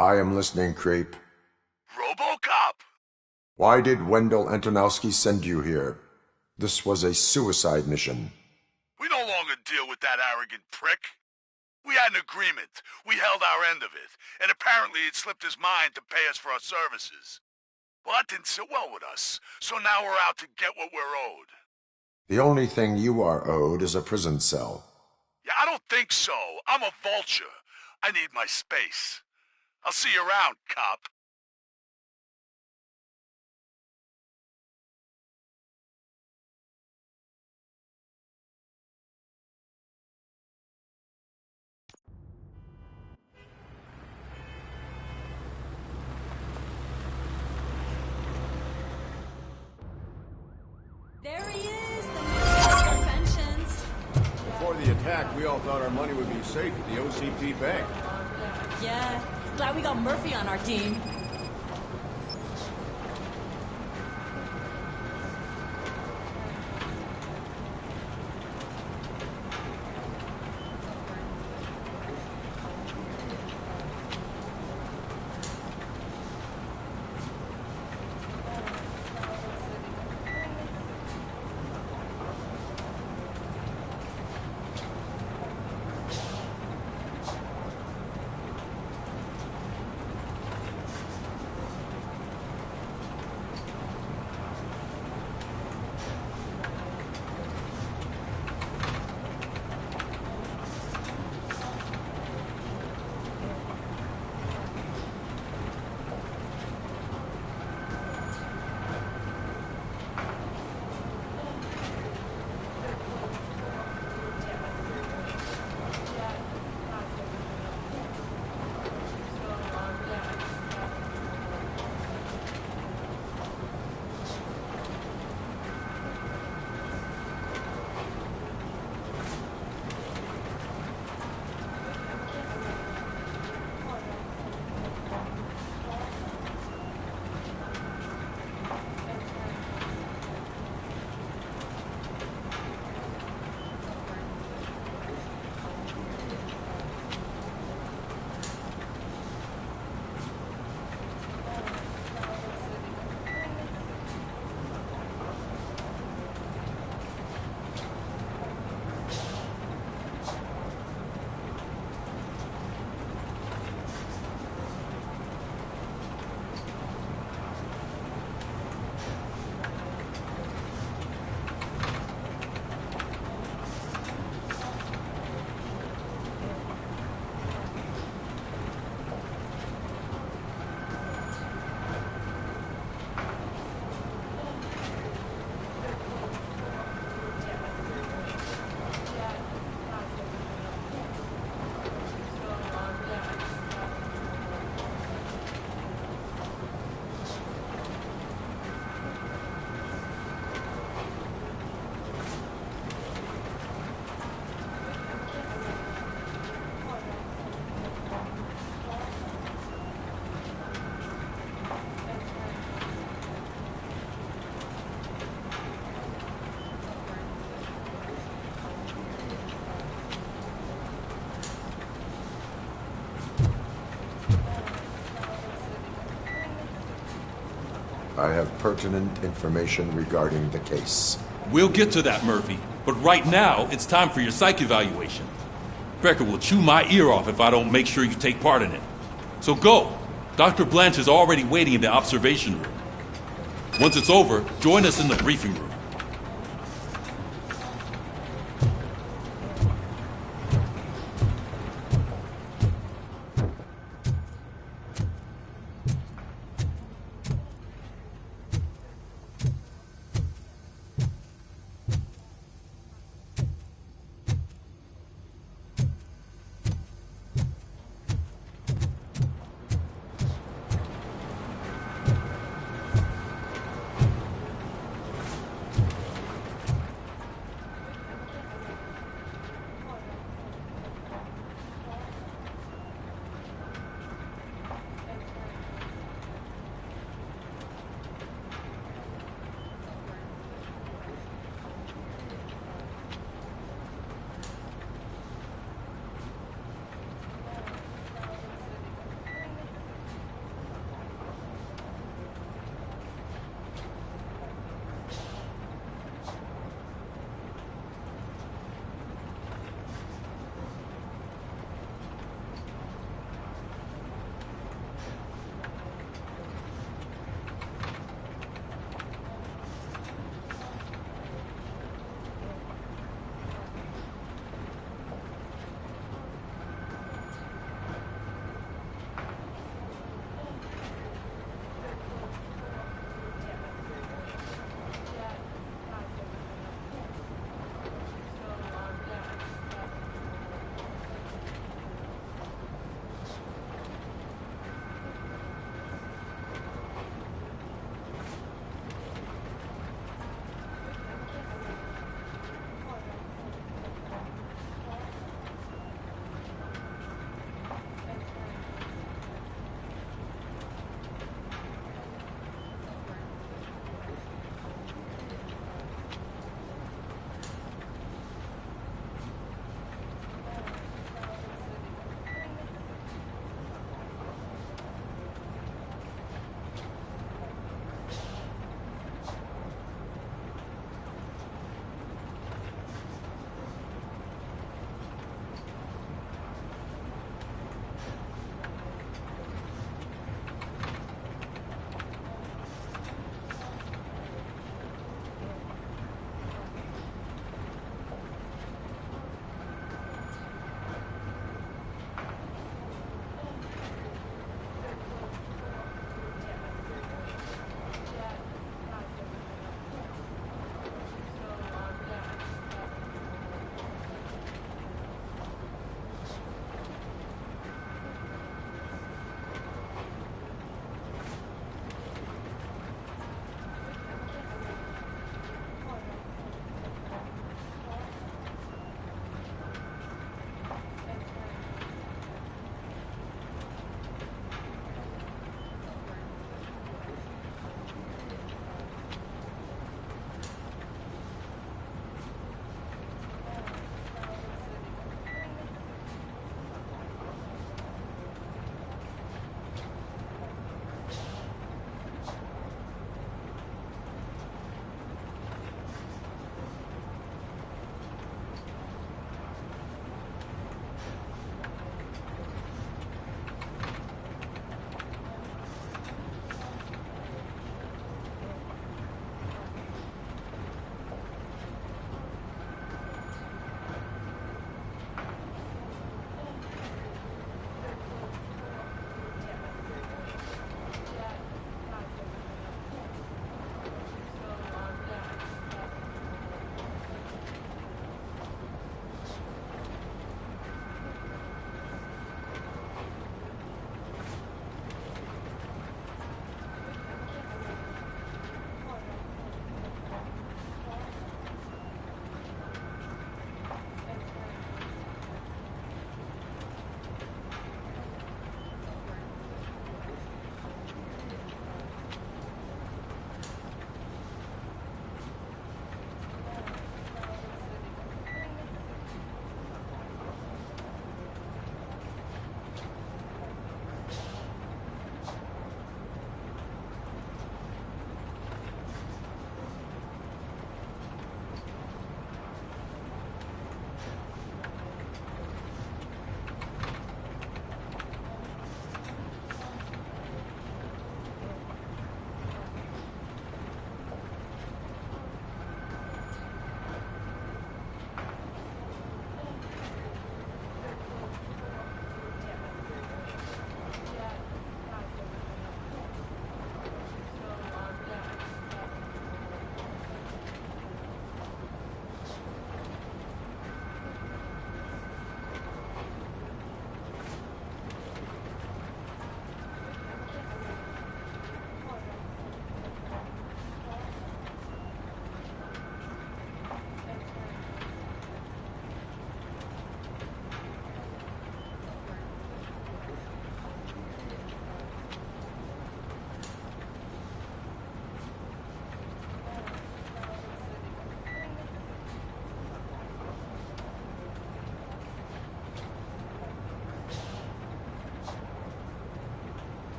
I am listening, Creep. Robocop! Why did Wendell Antonowski send you here? This was a suicide mission. We no longer deal with that arrogant prick. We had an agreement. We held our end of it, and apparently it slipped his mind to pay us for our services. Well, that didn't sit well with us, so now we're out to get what we're owed. The only thing you are owed is a prison cell. Yeah, I don't think so. I'm a vulture. I need my space. I'll see you around, cop. There he is, the man of conventions. Before the attack, we all thought our money would be safe at the OCP bank. Yeah, glad we got Murphy on our team. I have pertinent information regarding the case. We'll get to that, Murphy. But right now, it's time for your psych evaluation. Becker will chew my ear off if I don't make sure you take part in it. So go. Dr. Blanche is already waiting in the observation room. Once it's over, join us in the briefing room.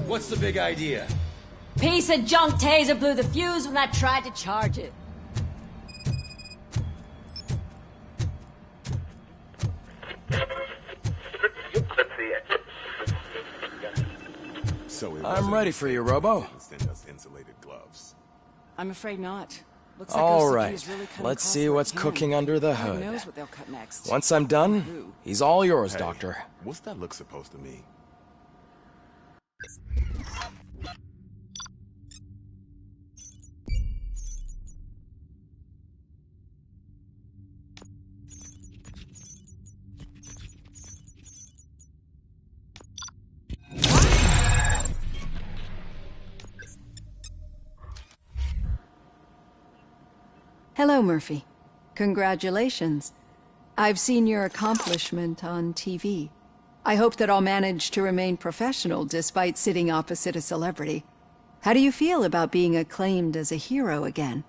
What's the big idea? Piece of junk taser blew the fuse when I tried to charge it. So I'm ready for you, Robo. Send us insulated gloves. I'm afraid not. Looks All like OCP right, is really cutting let's costs see where it what's can. cooking under the Who hood. knows what they'll cut next. Once I'm done, he's all yours, Hey, Doctor. What's that look supposed to mean? Hello, Murphy. Congratulations. I've seen your accomplishment on TV. I hope that I'll manage to remain professional despite sitting opposite a celebrity. How do you feel about being acclaimed as a hero again?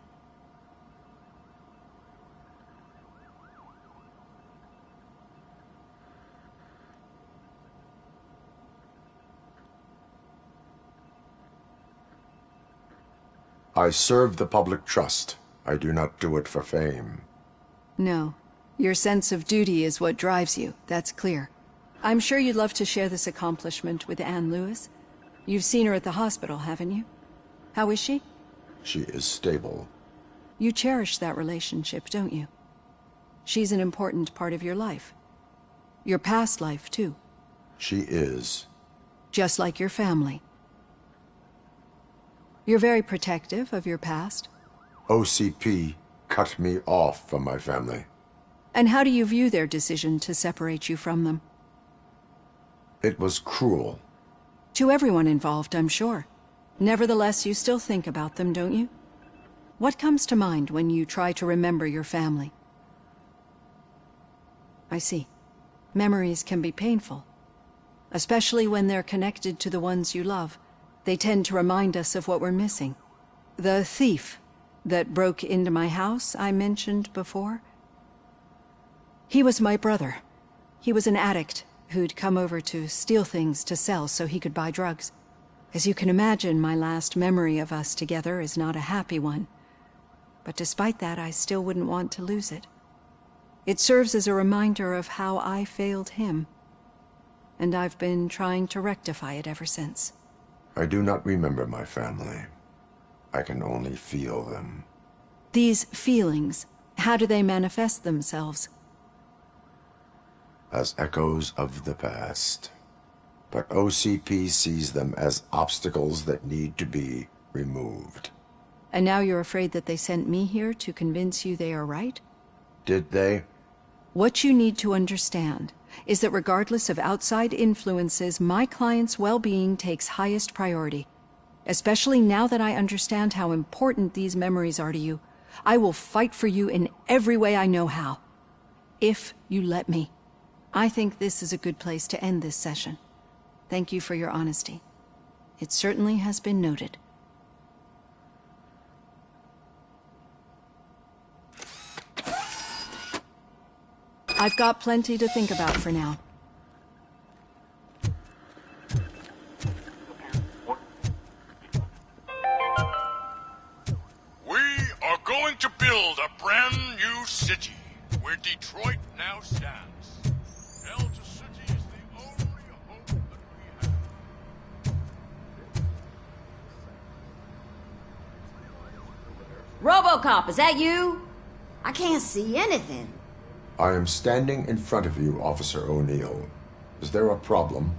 I serve the public trust. I do not do it for fame. No. Your sense of duty is what drives you, that's clear. I'm sure you'd love to share this accomplishment with Anne Lewis. You've seen her at the hospital, haven't you? How is she? She is stable. You cherish that relationship, don't you? She's an important part of your life. Your past life, too. She is. Just like your family. You're very protective of your past. OCP cut me off from my family. And how do you view their decision to separate you from them? It was cruel. To everyone involved, I'm sure. Nevertheless, you still think about them, don't you? What comes to mind when you try to remember your family? I see. Memories can be painful. Especially when they're connected to the ones you love. They tend to remind us of what we're missing. The thief that broke into my house I mentioned before? He was my brother. He was an addict who'd come over to steal things to sell so he could buy drugs. As you can imagine, my last memory of us together is not a happy one. But despite that, I still wouldn't want to lose it. It serves as a reminder of how I failed him. And I've been trying to rectify it ever since. I do not remember my family. I can only feel them. These feelings, how do they manifest themselves? As echoes of the past. But OCP sees them as obstacles that need to be removed. And now you're afraid that they sent me here to convince you they are right? Did they? What you need to understand is that regardless of outside influences, my client's well-being takes highest priority. Especially now that I understand how important these memories are to you. I will fight for you in every way I know how. If you let me. I think this is a good place to end this session. Thank you for your honesty. It certainly has been noted. I've got plenty to think about for now. We are going to build a brand new city where Detroit now stands. Delta City is the only hope that we have. Robocop, is that you? I can't see anything. I am standing in front of you, Officer O'Neill. Is there a problem?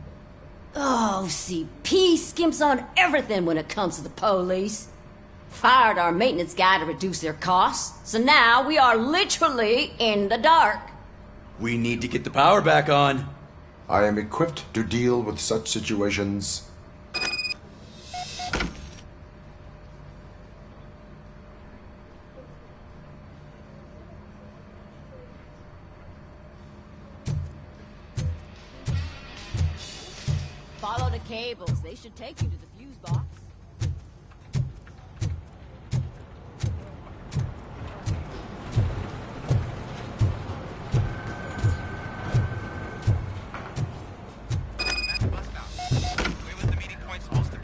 Oh, OCP skimps on everything when it comes to the police. Fired our maintenance guy to reduce their costs, so now we are literally in the dark. We need to get the power back on. I am equipped to deal with such situations. Follow the cables. They should take you to the fuse box. Where was the meeting point supposed to be?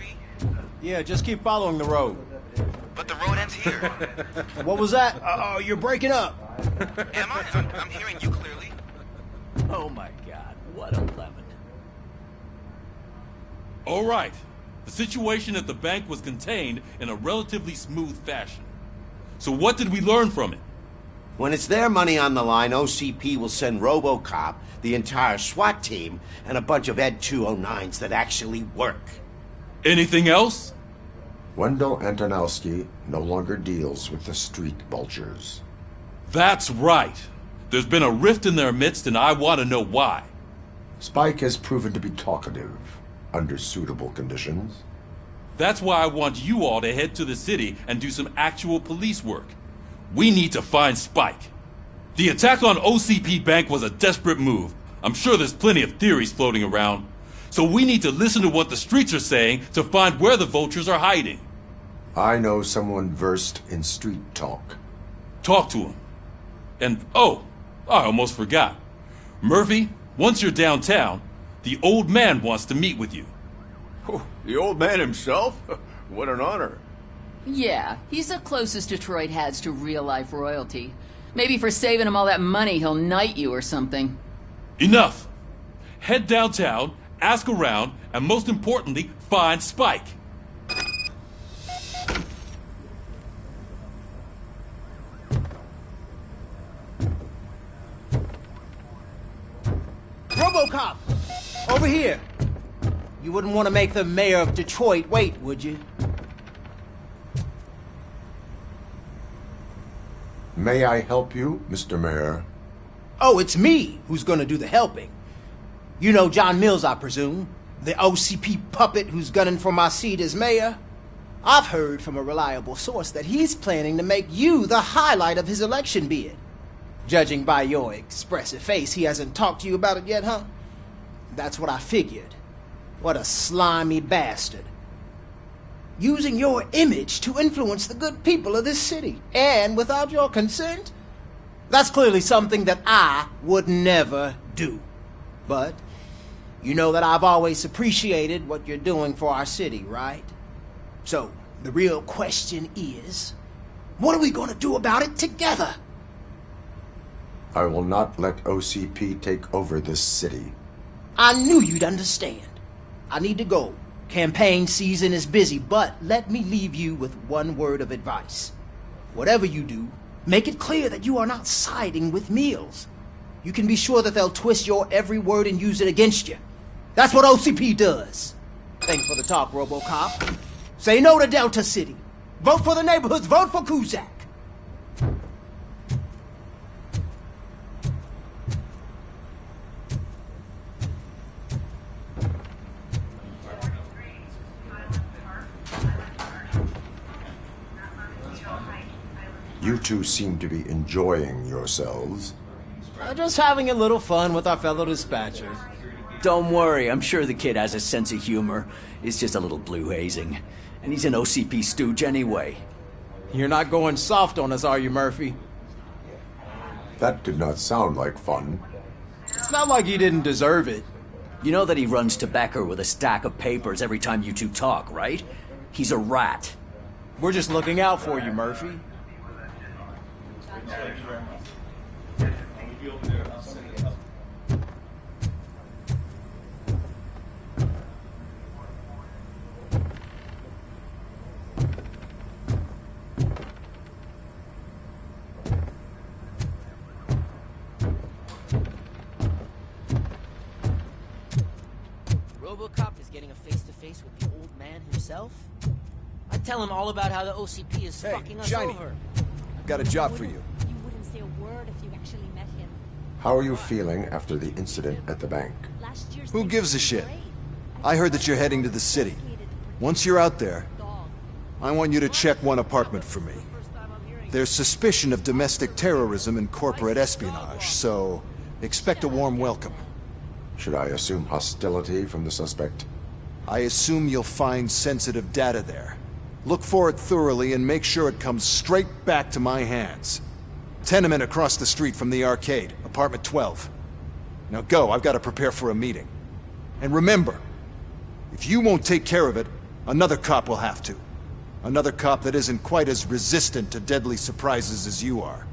Yeah, just keep following the road. But the road ends here. What was that? Oh, you're breaking up. Am I? I'm hearing you clearly. Oh my god, what a lemon. All right. The situation at the bank was contained in a relatively smooth fashion. So what did we learn from it? When it's their money on the line, OCP will send Robocop, the entire SWAT team, and a bunch of Ed 209s that actually work. Anything else? Wendell Antonowski no longer deals with the street vultures. That's right. There's been a rift in their midst, and I want to know why. Spike has proven to be talkative, under suitable conditions. That's why I want you all to head to the city and do some actual police work. We need to find Spike. The attack on OCP Bank was a desperate move. I'm sure there's plenty of theories floating around. So we need to listen to what the streets are saying to find where the vultures are hiding. I know someone versed in street talk. Talk to him. And, oh, I almost forgot. Murphy, once you're downtown, the old man wants to meet with you. Oh, the old man himself? What an honor. Yeah, he's the closest Detroit has to real-life royalty. Maybe for saving him all that money, he'll knight you or something. Enough! Head downtown, ask around, and most importantly, find Spike. Robocop! Over here! You wouldn't want to make the mayor of Detroit wait, would you? May I help you, Mr. Mayor? Oh, it's me who's gonna do the helping. You know John Mills, I presume? The OCP puppet who's gunning for my seat as mayor? I've heard from a reliable source that he's planning to make you the highlight of his election bid. Judging by your expressive face, he hasn't talked to you about it yet, huh? That's what I figured. What a slimy bastard. Using your image to influence the good people of this city, and without your consent? That's clearly something that I would never do. But you know that I've always appreciated what you're doing for our city, right? So, the real question is, what are we going to do about it together? I will not let OCP take over this city. I knew you'd understand. I need to go. Campaign season is busy, but let me leave you with one word of advice. Whatever you do, make it clear that you are not siding with Mills. You can be sure that they'll twist your every word and use it against you. That's what OCP does. Thanks for the talk, Robocop. Say no to Delta City. Vote for the neighborhoods. Vote for Kuzak. You two seem to be enjoying yourselves. Just having a little fun with our fellow dispatcher. Don't worry, I'm sure the kid has a sense of humor. It's just a little blue hazing. And he's an OCP stooge anyway. You're not going soft on us, are you, Murphy? That did not sound like fun. It's not like you didn't deserve it. You know that he runs to Becker with a stack of papers every time you two talk, right? He's a rat. We're just looking out for you, Murphy. Robocop is getting a face-to-face with the old man himself? I'd tell him all about how the OCP is fucking us Shiny. over. I've got a job for you. You wouldn't say a word if you actually met him. How are you feeling after the incident at the bank? Who gives a shit? I heard that you're heading to the city. Once you're out there, I want you to check one apartment for me. There's suspicion of domestic terrorism and corporate espionage, so expect a warm welcome. Should I assume hostility from the suspect? I assume you'll find sensitive data there. Look for it thoroughly and make sure it comes straight back to my hands. Tenement across the street from the arcade, apartment 12. Now go, I've got to prepare for a meeting. And remember, if you won't take care of it, Another cop will have to. Another cop that isn't quite as resistant to deadly surprises as you are.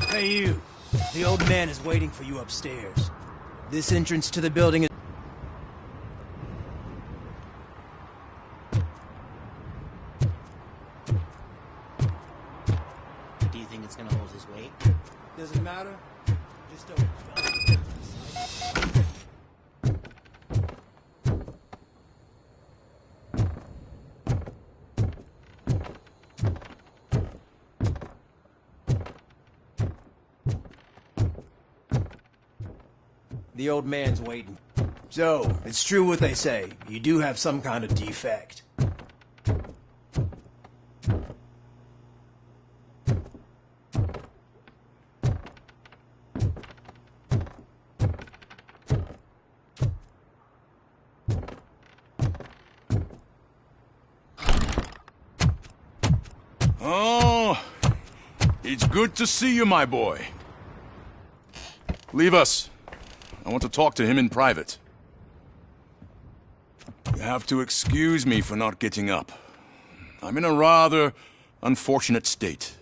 Hey you, the old man is waiting for you upstairs. This entrance to the building is... Do you think it's gonna hold his weight? Doesn't matter, just don't... The old man's waiting. So, it's true what they say. You do have some kind of defect. Oh, it's good to see you, my boy. Leave us. I want to talk to him in private. You have to excuse me for not getting up. I'm in a rather unfortunate state.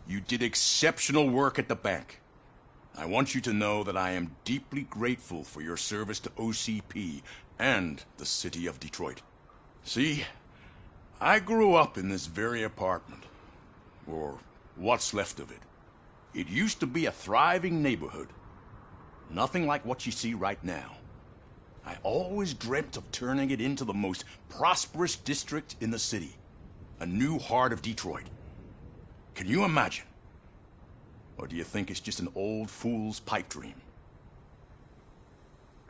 You did exceptional work at the bank. I want you to know that I am deeply grateful for your service to OCP and the city of Detroit. See, I grew up in this very apartment, or what's left of it. It used to be a thriving neighborhood. Nothing like what you see right now. I always dreamt of turning it into the most prosperous district in the city. A new heart of Detroit. Can you imagine? Or do you think it's just an old fool's pipe dream?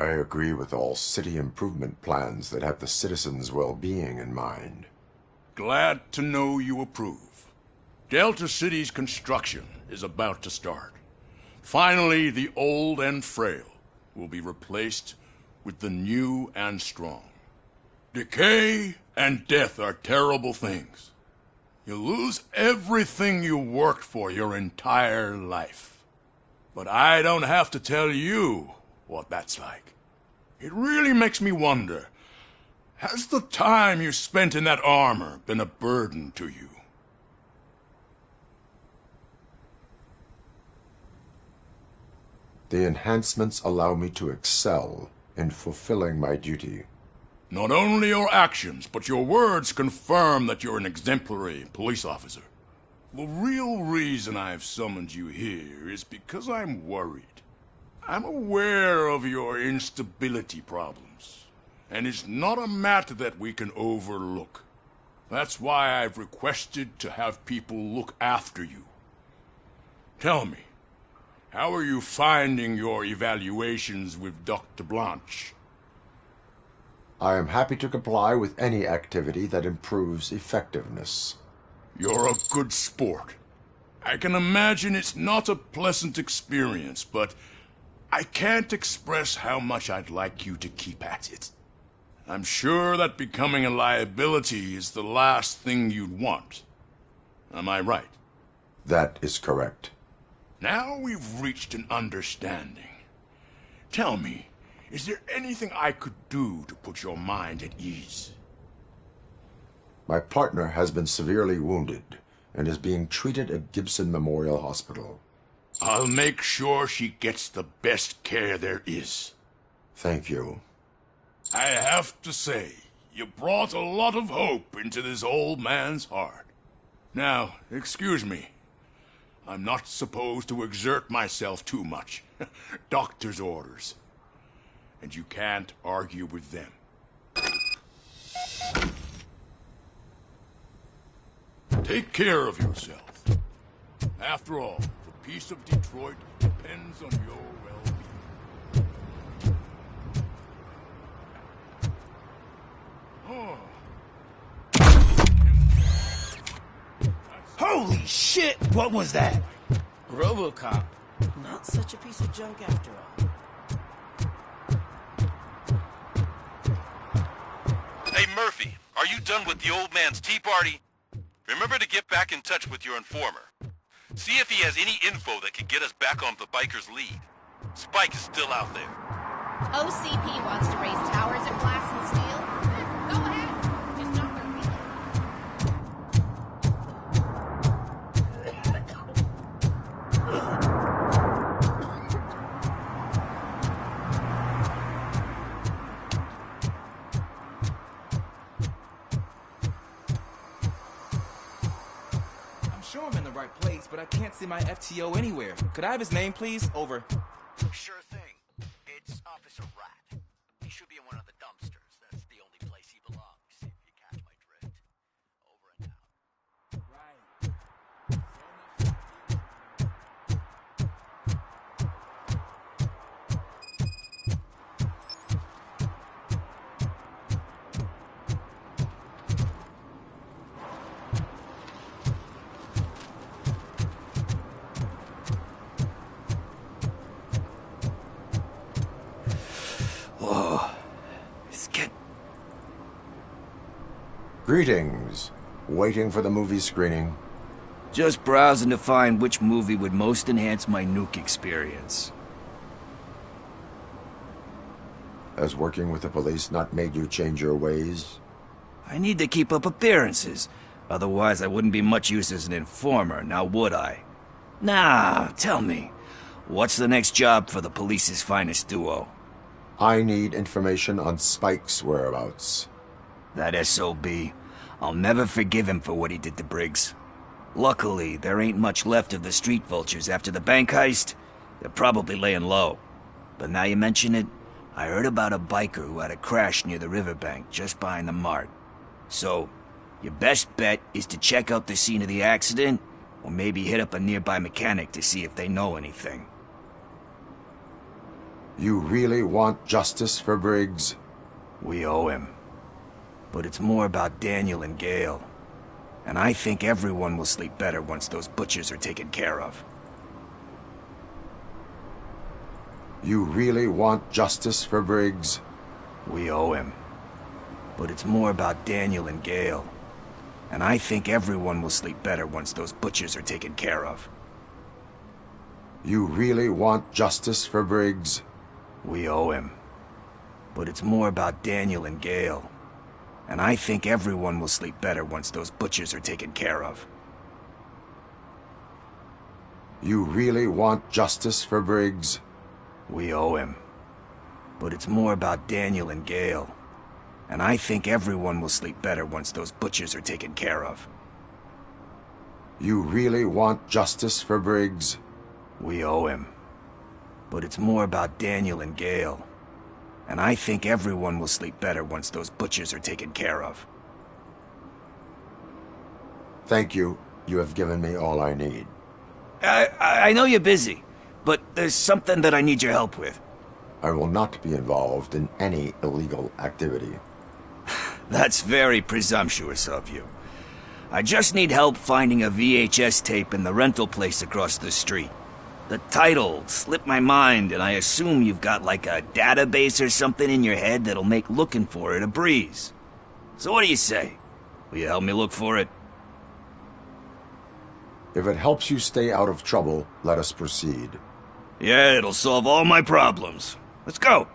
I agree with all city improvement plans that have the citizens' well-being in mind. Glad to know you approve. Delta City's construction is about to start. Finally, the old and frail will be replaced with the new and strong. Decay and death are terrible things. You lose everything you worked for your entire life. But I don't have to tell you what that's like. It really makes me wonder, has the time you spent in that armor been a burden to you? The enhancements allow me to excel in fulfilling my duty. Not only your actions, but your words confirm that you're an exemplary police officer. The real reason I've summoned you here is because I'm worried. I'm aware of your instability problems, and it's not a matter that we can overlook. That's why I've requested to have people look after you. Tell me, how are you finding your evaluations with Dr. Blanche? I am happy to comply with any activity that improves effectiveness. You're a good sport. I can imagine it's not a pleasant experience, but I can't express how much I'd like you to keep at it. I'm sure that becoming a liability is the last thing you'd want. Am I right? That is correct. Now we've reached an understanding. Tell me, is there anything I could do to put your mind at ease? My partner has been severely wounded and is being treated at Gibson Memorial Hospital. I'll make sure she gets the best care there is. Thank you. I have to say, you brought a lot of hope into this old man's heart. Now, excuse me. I'm not supposed to exert myself too much. Doctor's orders. And you can't argue with them. Take care of yourself. After all, the peace of Detroit depends on your well-being. Holy shit! What was that? Robocop. Not such a piece of junk after all. Hey, Murphy, are you done with the old man's tea party? Remember to get back in touch with your informer. See if he has any info that could get us back on the biker's lead. Spike is still out there. OCP wants to raise towers of glass and steel? Go ahead. Just not where we I'm sure I'm in the right place, but I can't see my FTO anywhere. Could I have his name, please? Over. Sure thing. It's Officer Rat. He should be in one of the dumpsters. That's the only place he belongs, if you catch my drift. Over and out. Whoa. It's Greetings. Waiting for the movie screening? just browsing to find which movie would most enhance my nuke experience. Has working with the police not made you change your ways? I need to keep up appearances. Otherwise, I wouldn't be much use as an informer, now would I? Nah, tell me. What's the next job for the police's finest duo? I need information on Spike's whereabouts. That SOB. I'll never forgive him for what he did to Briggs. Luckily, there ain't much left of the street vultures after the bank heist. They're probably laying low. But now you mention it, I heard about a biker who had a crash near the riverbank just behind the mart. So, your best bet is to check out the scene of the accident, or maybe hit up a nearby mechanic to see if they know anything. You really want justice for Briggs? We owe him. But it's more about Daniel and Gale. And I think everyone will sleep better once those butchers are taken care of. You really want justice for Briggs? We owe him. But it's more about Daniel and Gale. And I think everyone will sleep better once those butchers are taken care of. You really want justice for Briggs? We owe him. But it's more about Daniel and Gale. And I think everyone will sleep better once those butchers are taken care of. You really want justice for Briggs? We owe him. But it's more about Daniel and Gale. And I think everyone will sleep better once those butchers are taken care of. You really want justice for Briggs? We owe him. But it's more about Daniel and Gale. And I think everyone will sleep better once those butchers are taken care of. Thank you. You have given me all I need. I know you're busy, but there's something that I need your help with. I will not be involved in any illegal activity. That's very presumptuous of you. I just need help finding a VHS tape in the rental place across the street. The title slipped my mind, and I assume you've got like a database or something in your head that'll make looking for it a breeze. So what do you say? Will you help me look for it? If it helps you stay out of trouble, let us proceed. Yeah, it'll solve all my problems. Let's go.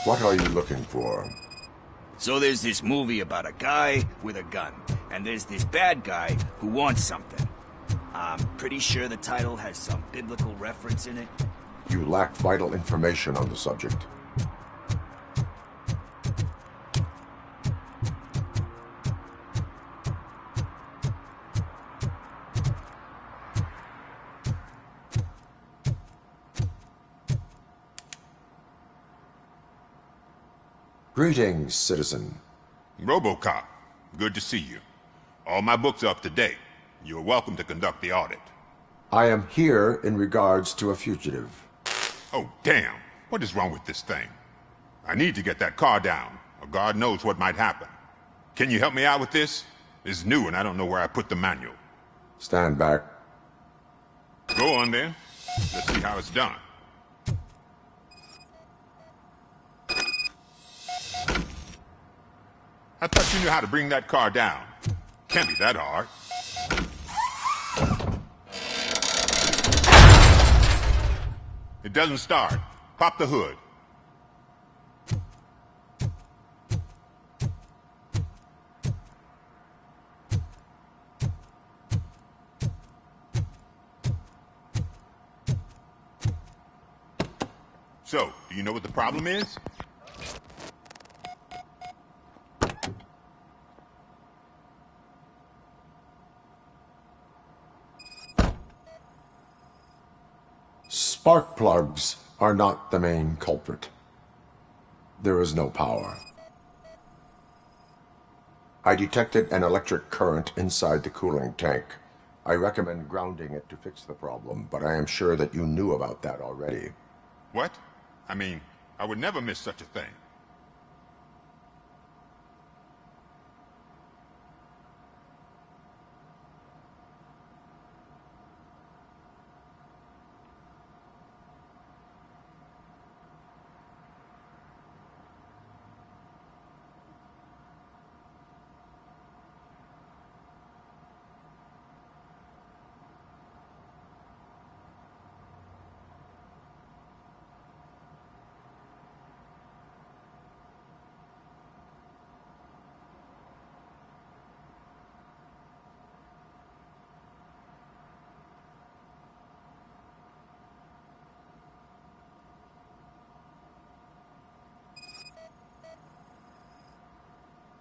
What are you looking for? So there's this movie about a guy with a gun, and there's this bad guy who wants something. I'm pretty sure the title has some biblical reference in it. You lack vital information on the subject. Greetings, citizen. Robocop, good to see you. All my books are up to date. You're welcome to conduct the audit. I am here in regards to a fugitive. Oh, damn. What is wrong with this thing? I need to get that car down, or God knows what might happen. Can you help me out with this? It's new and I don't know where I put the manual. Stand back. Go on then. Let's see how it's done. I thought you knew how to bring that car down. Can't be that hard. It doesn't start. Pop the hood. So, do you know what the problem is? Spark plugs are not the main culprit. There is no power. I detected an electric current inside the cooling tank. I recommend grounding it to fix the problem, but I am sure that you knew about that already. What? I mean, I would never miss such a thing.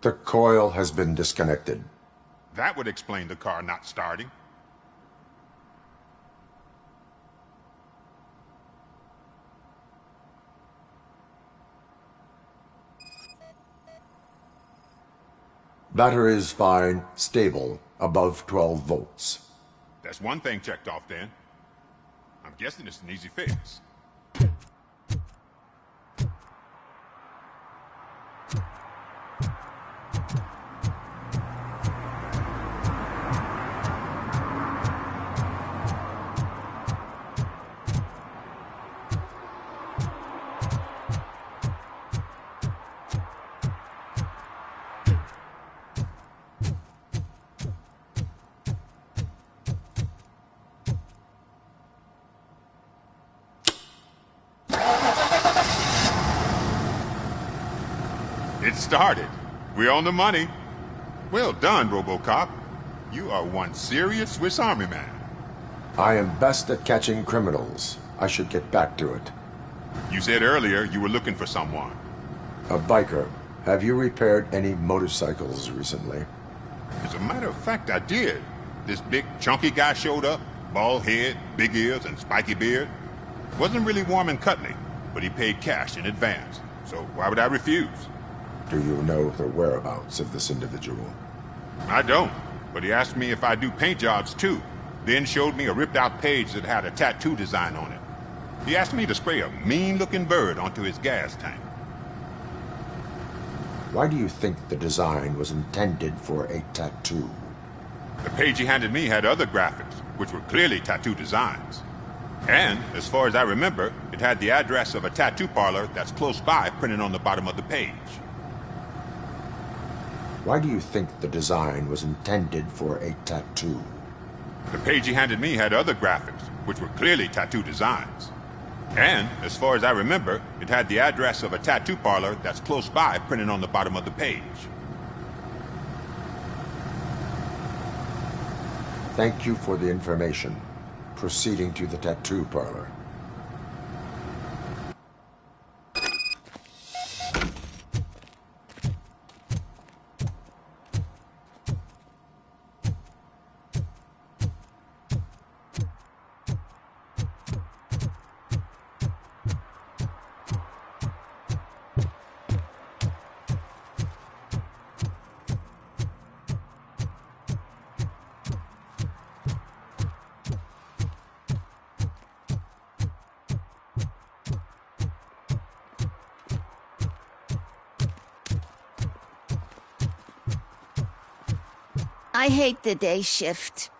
The coil has been disconnected. That would explain the car not starting. Battery is fine, stable, above 12 volts. That's one thing checked off then. I'm guessing it's an easy fix. It started. We're on the money. Well done, Robocop. You are one serious Swiss Army man. I am best at catching criminals. I should get back to it. You said earlier you were looking for someone. A biker. Have you repaired any motorcycles recently? As a matter of fact, I did. This big, chunky guy showed up. Bald head, big ears, and spiky beard. Wasn't really warm and cuddly, but he paid cash in advance. So why would I refuse? Do you know the whereabouts of this individual? I don't, but he asked me if I do paint jobs too, then showed me a ripped-out page that had a tattoo design on it. He asked me to spray a mean-looking bird onto his gas tank. Why do you think the design was intended for a tattoo? The page he handed me had other graphics, which were clearly tattoo designs. And, as far as I remember, it had the address of a tattoo parlor that's close by printed on the bottom of the page. Why do you think the design was intended for a tattoo? The page he handed me had other graphics, which were clearly tattoo designs. And, as far as I remember, it had the address of a tattoo parlor that's close by printed on the bottom of the page. Thank you for the information. Proceeding to the tattoo parlor. I hate the day shift.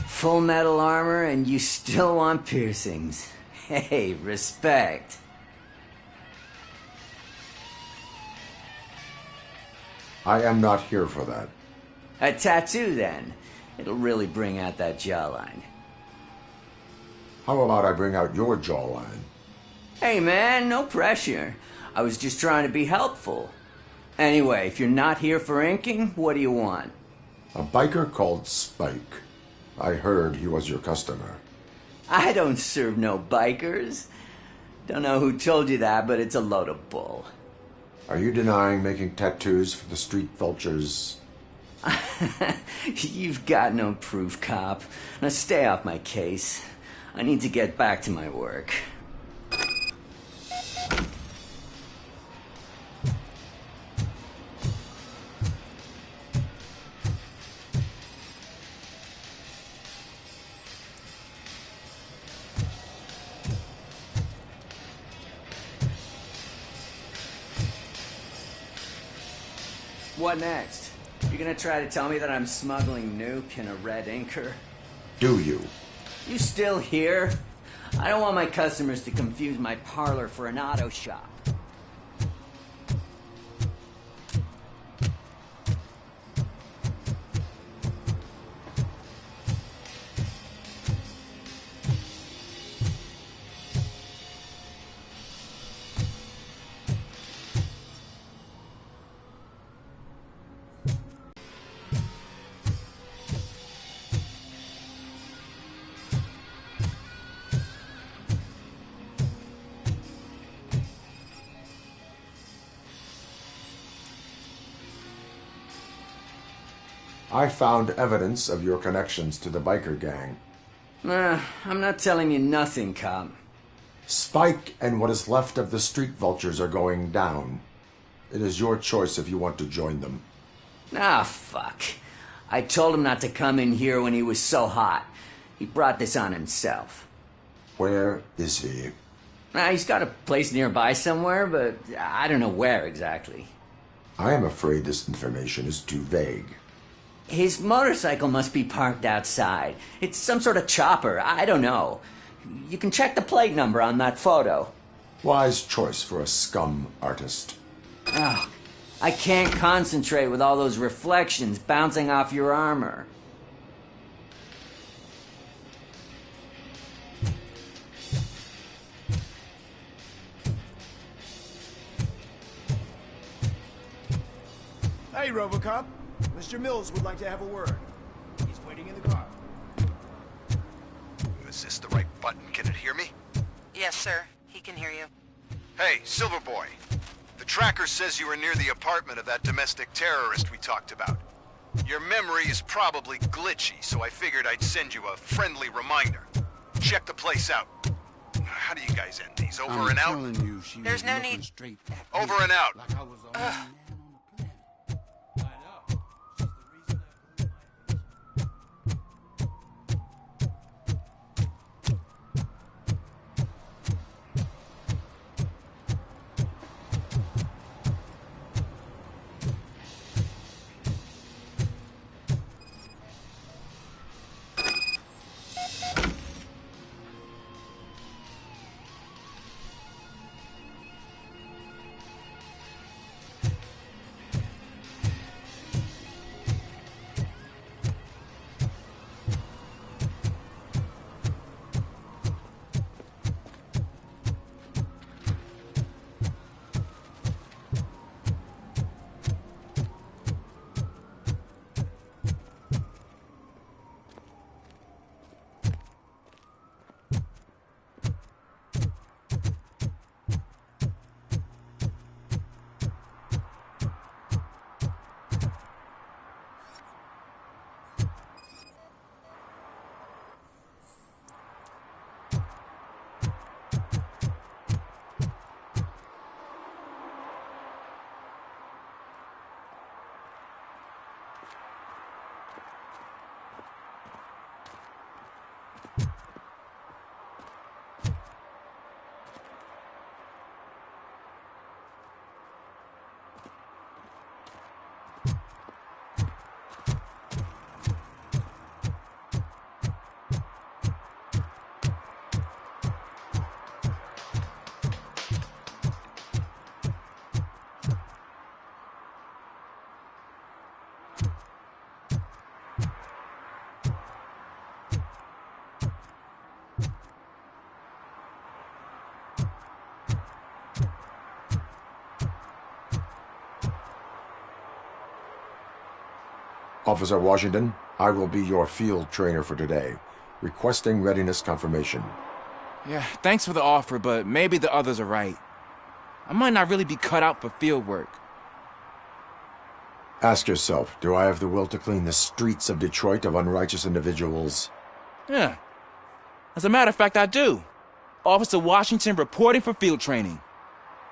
Full metal armor and you still want piercings. Hey, respect. I am not here for that. A tattoo, then. It'll really bring out that jawline. How about I bring out your jawline? Hey, man, no pressure. I was just trying to be helpful. Anyway, if you're not here for inking, what do you want? A biker called Spike. I heard he was your customer. I don't serve no bikers. Don't know who told you that, but it's a load of bull. Are you denying making tattoos for the street vultures? You've got no proof, cop. Now stay off my case. I need to get back to my work. What next? You gonna try to tell me that I'm smuggling nuke in a red inker? Do you? You still here? I don't want my customers to confuse my parlor for an auto shop. I found evidence of your connections to the biker gang. I'm not telling you nothing, cop. Spike and what is left of the street vultures are going down. It is your choice if you want to join them. Ah, fuck. I told him not to come in here when he was so hot. He brought this on himself. Where is he? He's got a place nearby somewhere, but I don't know where exactly. I am afraid this information is too vague. His motorcycle must be parked outside. It's some sort of chopper. I don't know. You can check the plate number on that photo. Wise choice for a scum artist. Oh, I can't concentrate with all those reflections bouncing off your armor. Hey, Robocop. Mr. Mills would like to have a word. He's waiting in the car. Is this the right button? Can it hear me? Yes, sir. He can hear you. Hey, Silverboy. The tracker says you were near the apartment of that domestic terrorist we talked about. Your memory is probably glitchy, so I figured I'd send you a friendly reminder. Check the place out. How do you guys end these? Over and out? There's no need. Over and out. Officer Washington, I will be your field trainer for today. Requesting readiness confirmation. Yeah, thanks for the offer, but maybe the others are right. I might not really be cut out for field work. Ask yourself, do I have the will to clean the streets of Detroit of unrighteous individuals? Yeah. As a matter of fact, I do. Officer Washington reporting for field training.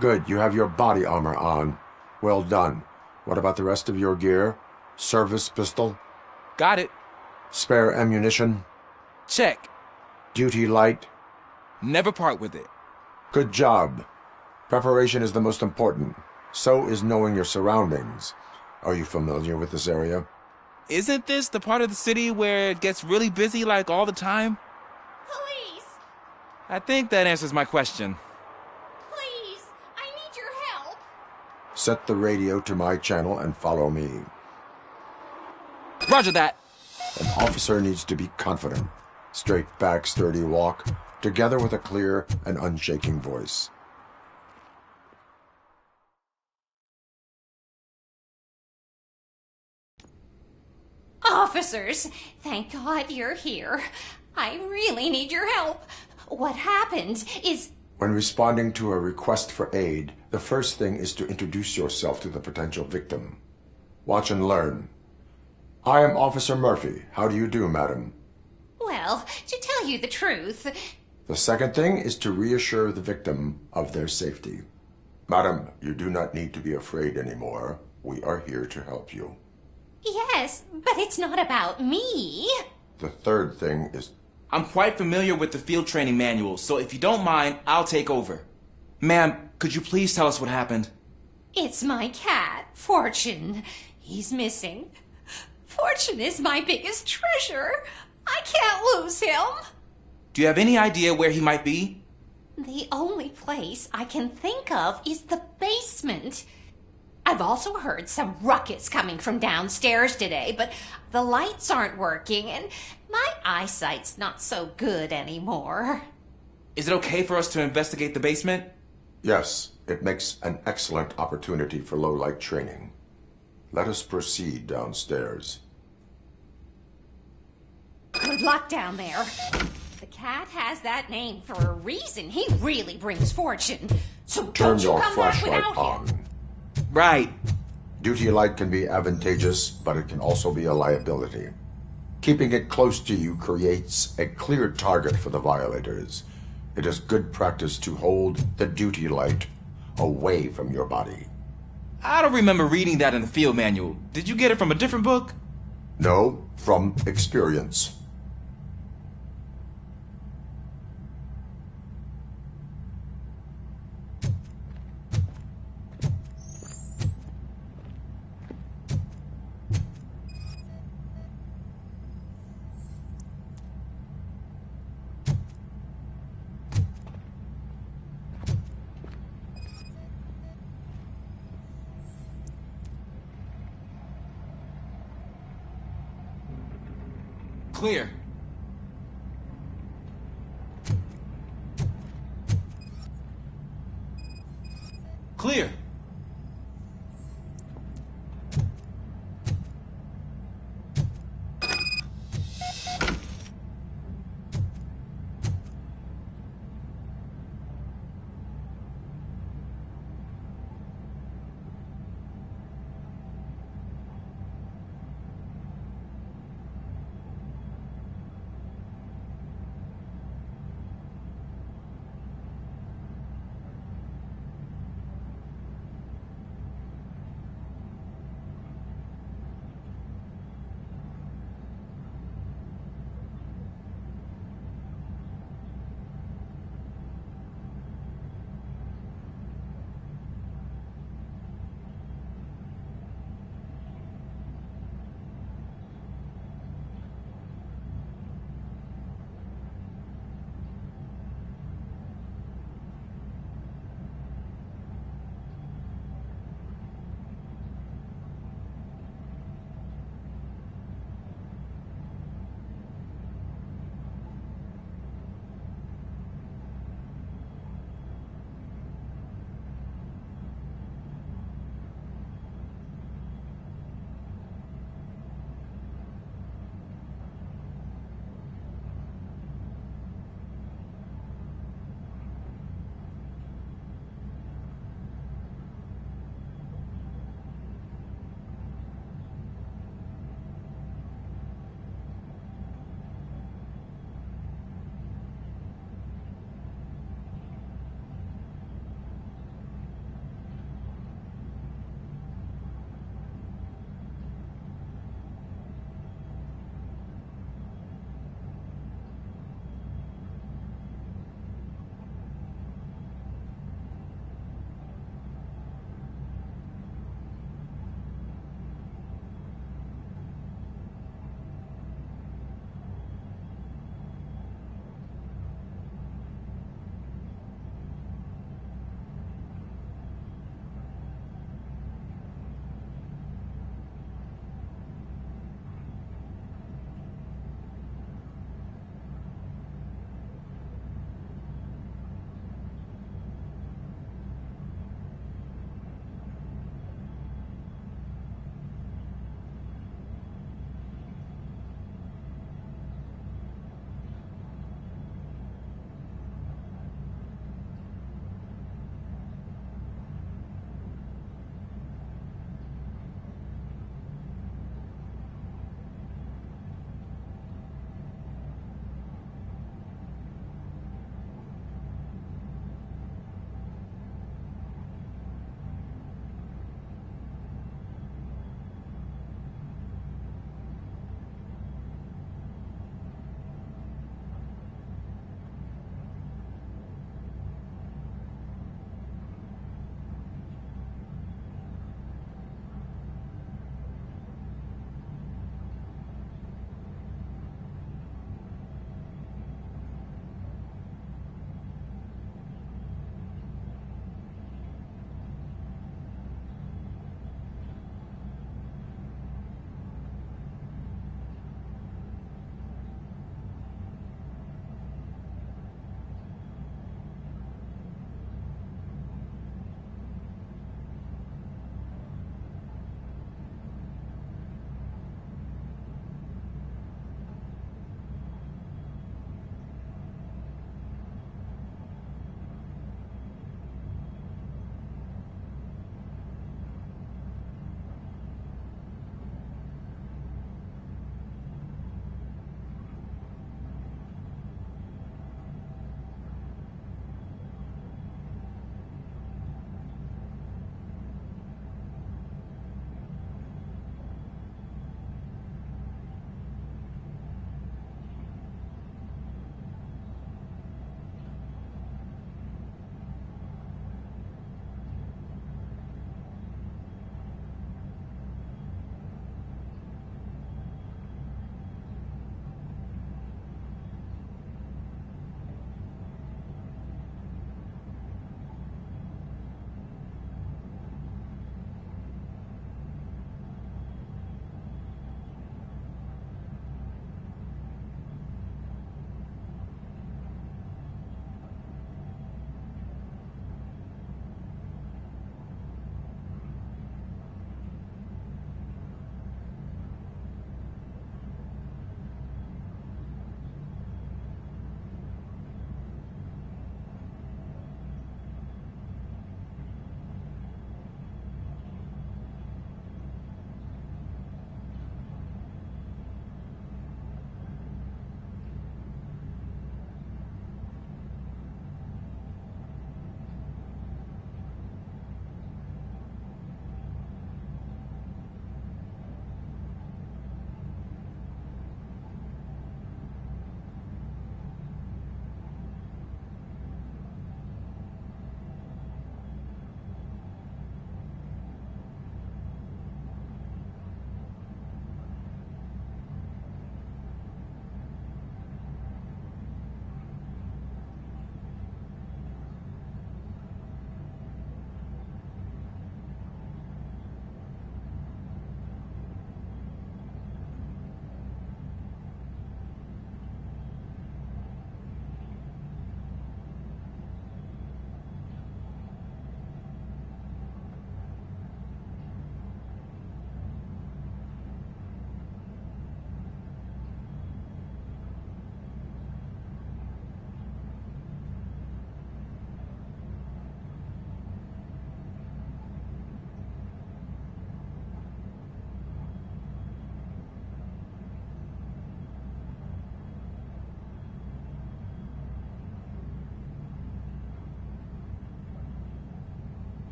Good, you have your body armor on. Well done. What about the rest of your gear? Service pistol? Got it. Spare ammunition? Check. Duty light? Never part with it. Good job. Preparation is the most important. So is knowing your surroundings. Are you familiar with this area? Isn't this the part of the city where it gets really busy like all the time? Police! I think that answers my question. Please! I need your help! Set the radio to my channel and follow me. Roger that. An officer needs to be confident. Straight back, sturdy walk, together with a clear and unshaking voice. Officers, thank God you're here. I really need your help. What happened is... When responding to a request for aid, the first thing is to introduce yourself to the potential victim. Watch and learn. I am Officer Murphy. How do you do, madam? Well, to tell you the truth... The second thing is to reassure the victim of their safety. Madam, you do not need to be afraid anymore. We are here to help you. Yes, but it's not about me. The third thing is... I'm quite familiar with the field training manual, so if you don't mind, I'll take over. Ma'am, could you please tell us what happened? It's my cat, Fortune. He's missing. Fortune is my biggest treasure. I can't lose him. Do you have any idea where he might be? The only place I can think of is the basement. I've also heard some ruckus coming from downstairs today, but the lights aren't working and my eyesight's not so good anymore. Is it okay for us to investigate the basement? Yes, it makes an excellent opportunity for low-light training. Let us proceed downstairs. Good luck down there. The cat has that name for a reason. He really brings fortune. So Turn don't you your come back flashlight without him. on. Right. Duty light can be advantageous, but it can also be a liability. Keeping it close to you creates a clear target for the violators. It is good practice to hold the duty light away from your body. I don't remember reading that in the field manual. Did you get it from a different book? No, from experience. Clear. Clear.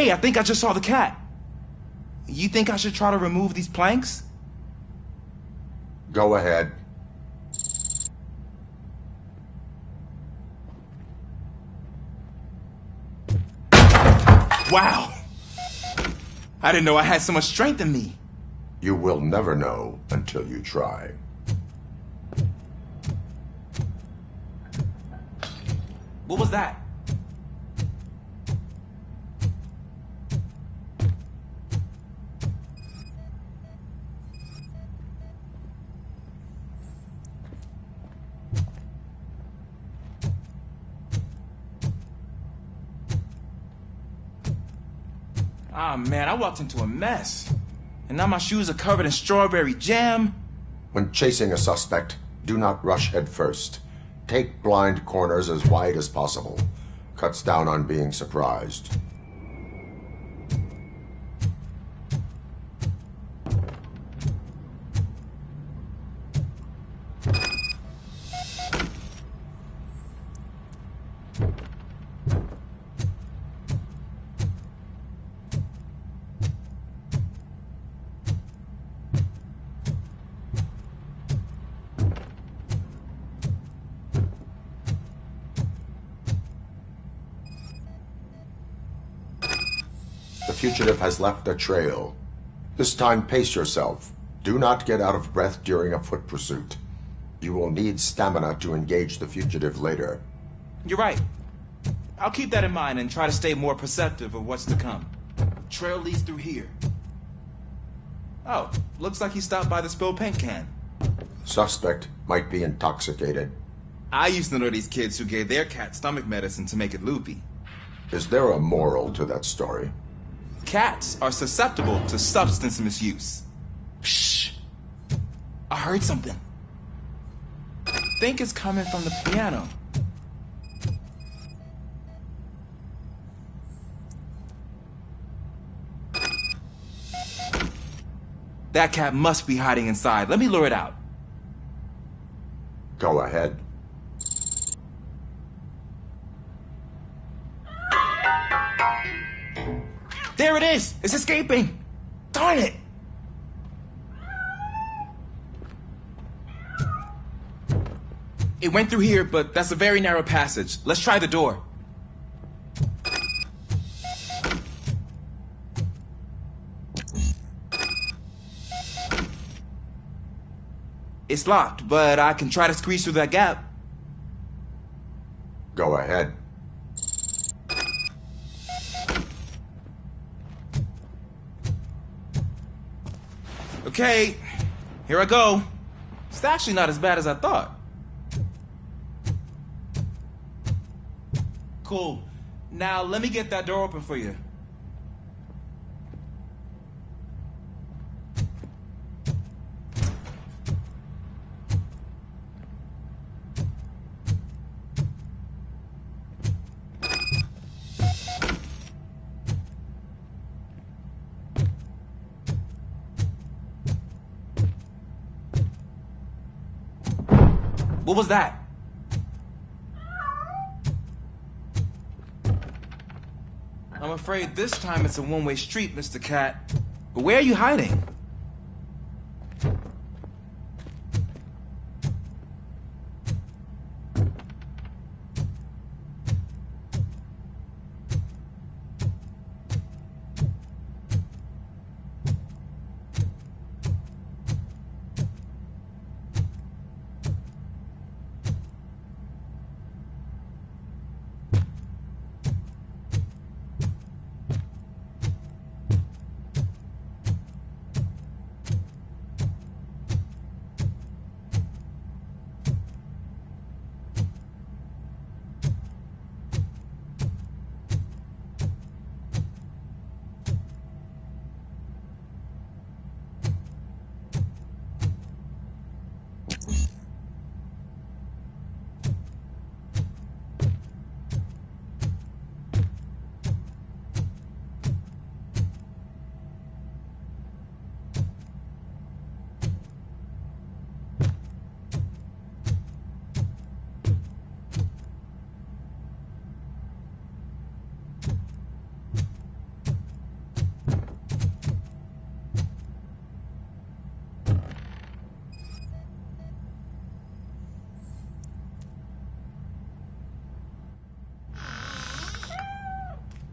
Hey, I think I just saw the cat. You think I should try to remove these planks? Go ahead. Wow! I didn't know I had so much strength in me. You will never know until you try. What was that? Ah, man, I walked into a mess. And now my shoes are covered in strawberry jam. When chasing a suspect, do not rush head first. Take blind corners as wide as possible. Cuts down on being surprised. The fugitive has left a trail. This time, pace yourself. Do not get out of breath during a foot pursuit. You will need stamina to engage the fugitive later. You're right. I'll keep that in mind and try to stay more perceptive of what's to come. Trail leads through here. Oh, looks like he stopped by the spilled paint can. Suspect might be intoxicated. I used to know these kids who gave their cat stomach medicine to make it loopy. Is there a moral to that story? Cats are susceptible to substance misuse. Shh! I heard something. I think it's coming from the piano. That cat must be hiding inside. Let me lure it out. Go ahead. There it is! It's escaping! Darn it! It went through here, but that's a very narrow passage. Let's try the door. It's locked, but I can try to squeeze through that gap. Go ahead. Okay, here I go. It's actually not as bad as I thought. Cool. Now let me get that door open for you. What was that? I'm afraid this time it's a one-way street, Mr. Cat. But where are you hiding?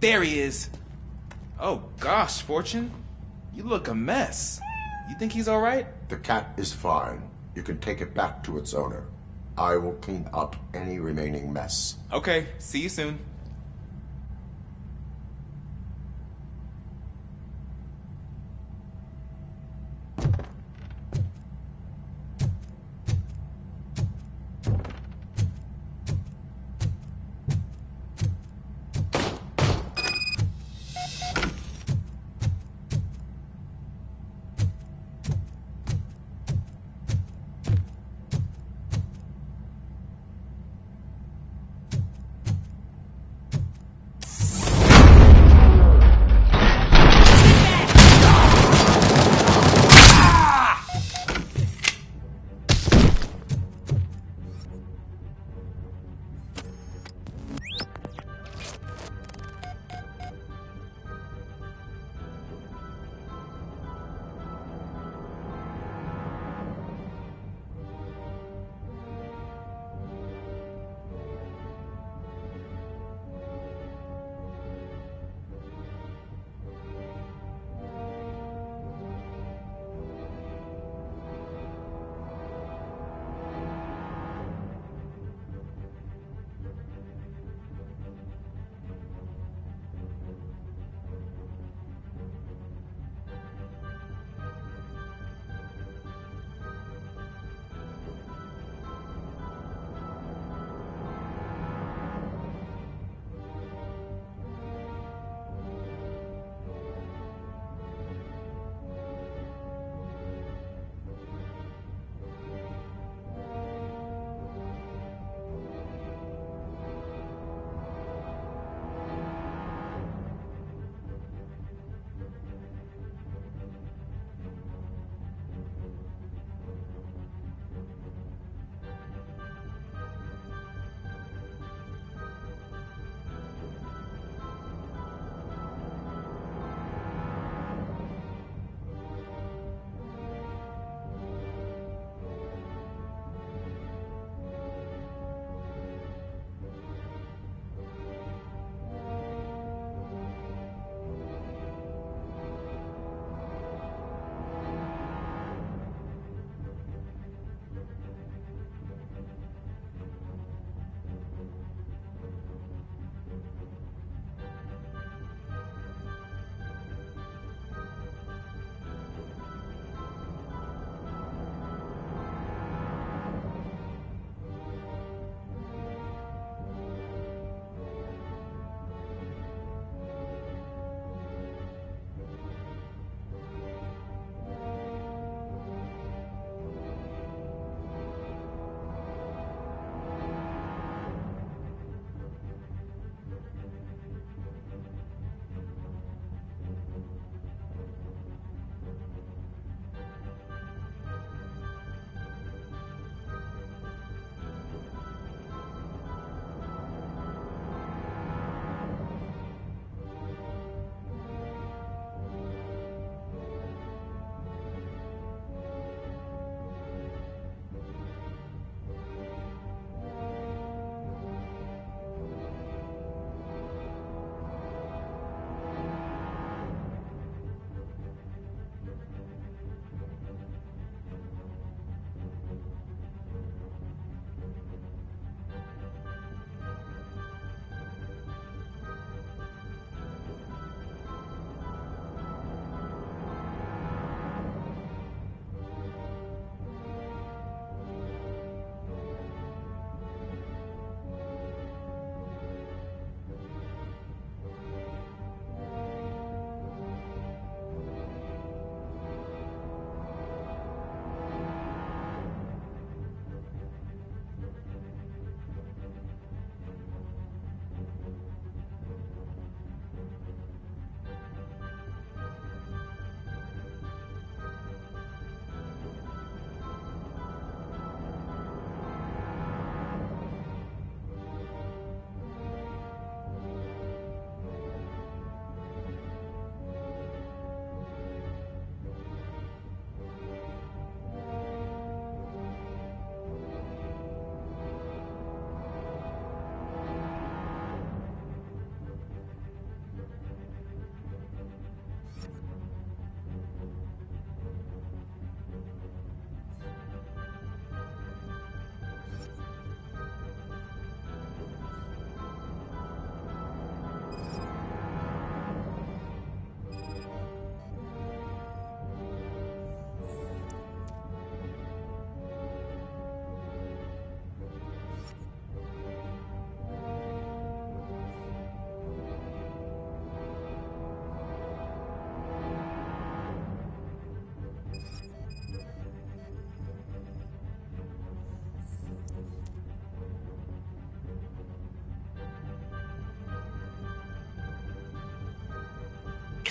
There he is. Oh gosh, Fortune. You look a mess. You think he's alright? The cat is fine. You can take it back to its owner. I will clean up any remaining mess. Okay, see you soon.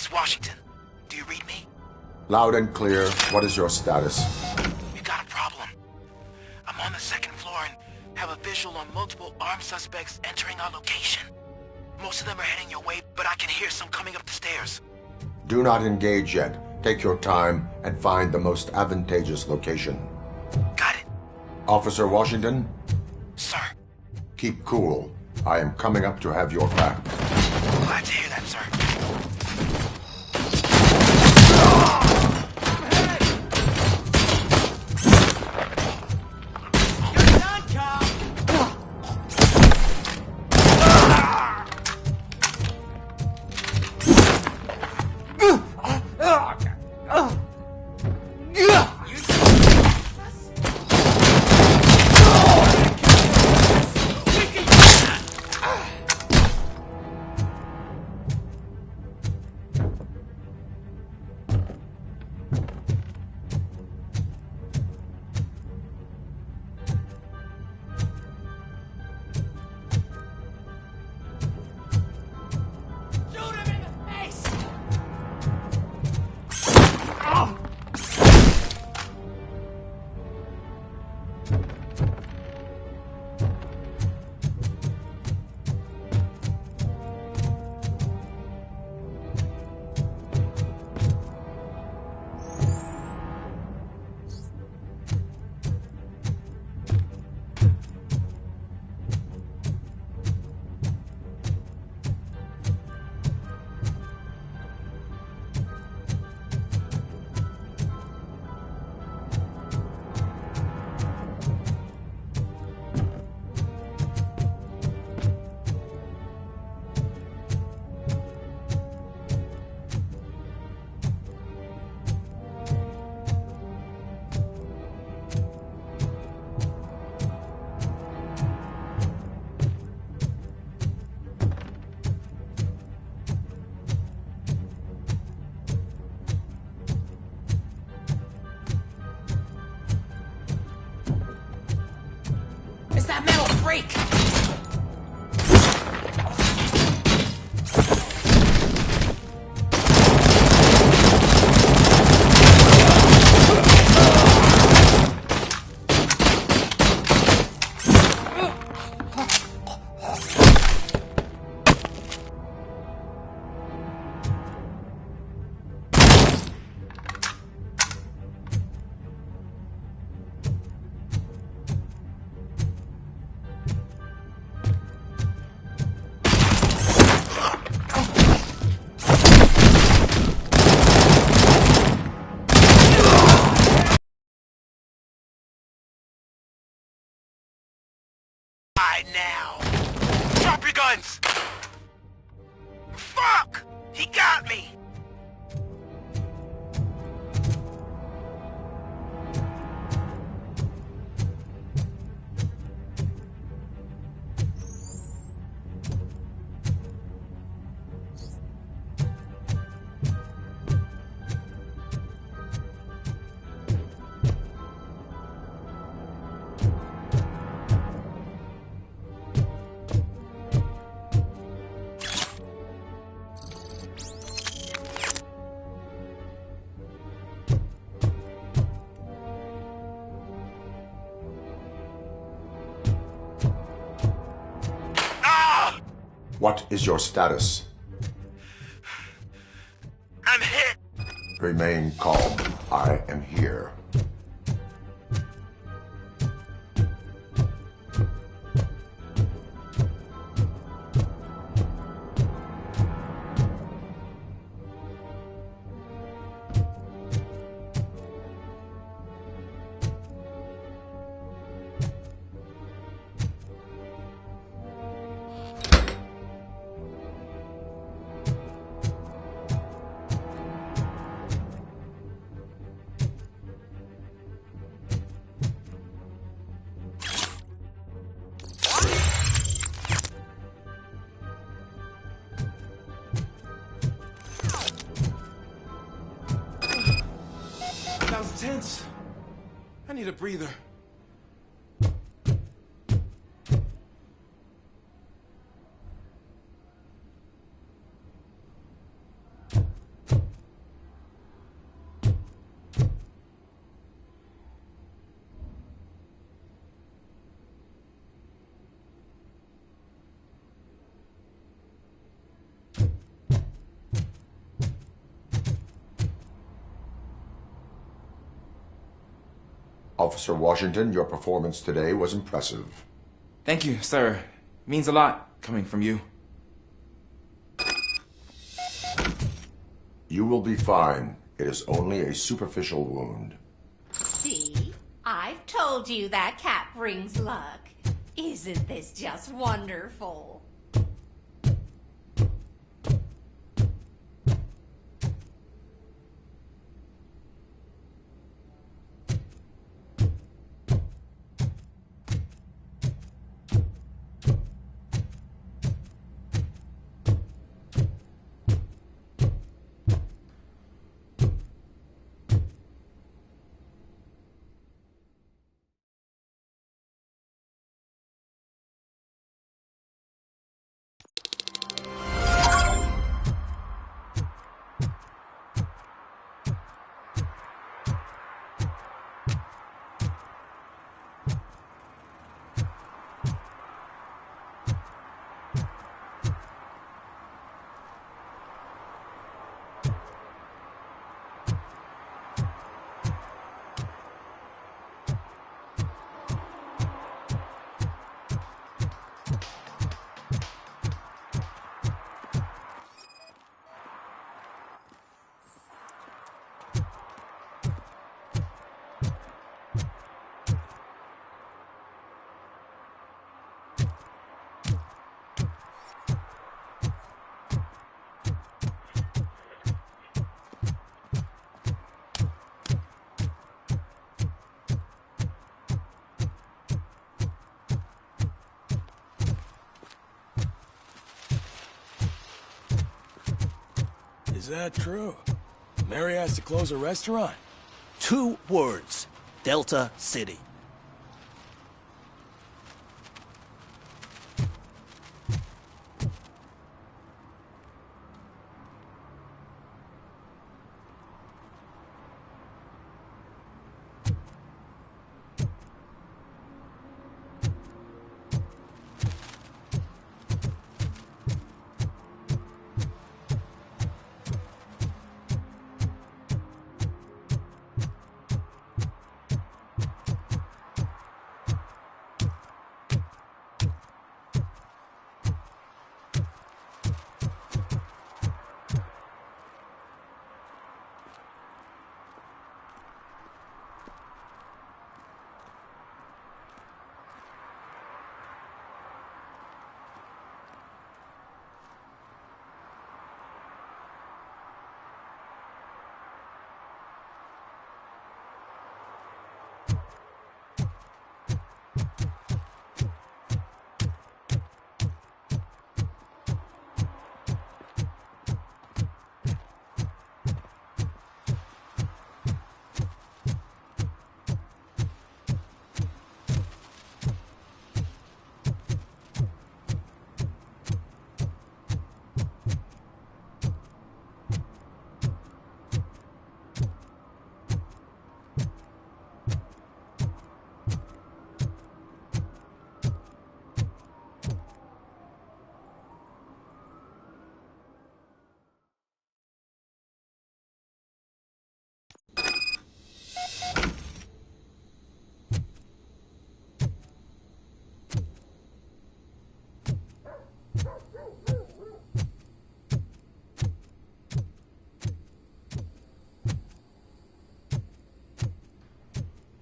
is Washington. Do you read me? Loud and clear. What is your status? We got a problem. I'm on the second floor and have a visual on multiple armed suspects entering our location. Most of them are heading your way, but I can hear some coming up the stairs. Do not engage yet. Take your time and find the most advantageous location. Got it. Officer Washington? Sir. Keep cool. I am coming up to have your back. Glad to hear that, sir. That metal freak! Now. Drop your guns! Fuck! He got me! What is your status? I'm hit! Remain calm. I am here. That was tense. I need a breather. Officer Washington, your performance today was impressive. Thank you, sir. Means a lot coming from you. You will be fine. It is only a superficial wound. See? I've told you that cat brings luck. Isn't this just wonderful? Is that true? Mary has to close a restaurant? 2 words. Delta City.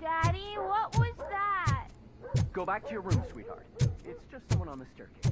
Daddy, what was that? Go back to your room, sweetheart. It's just someone on the staircase.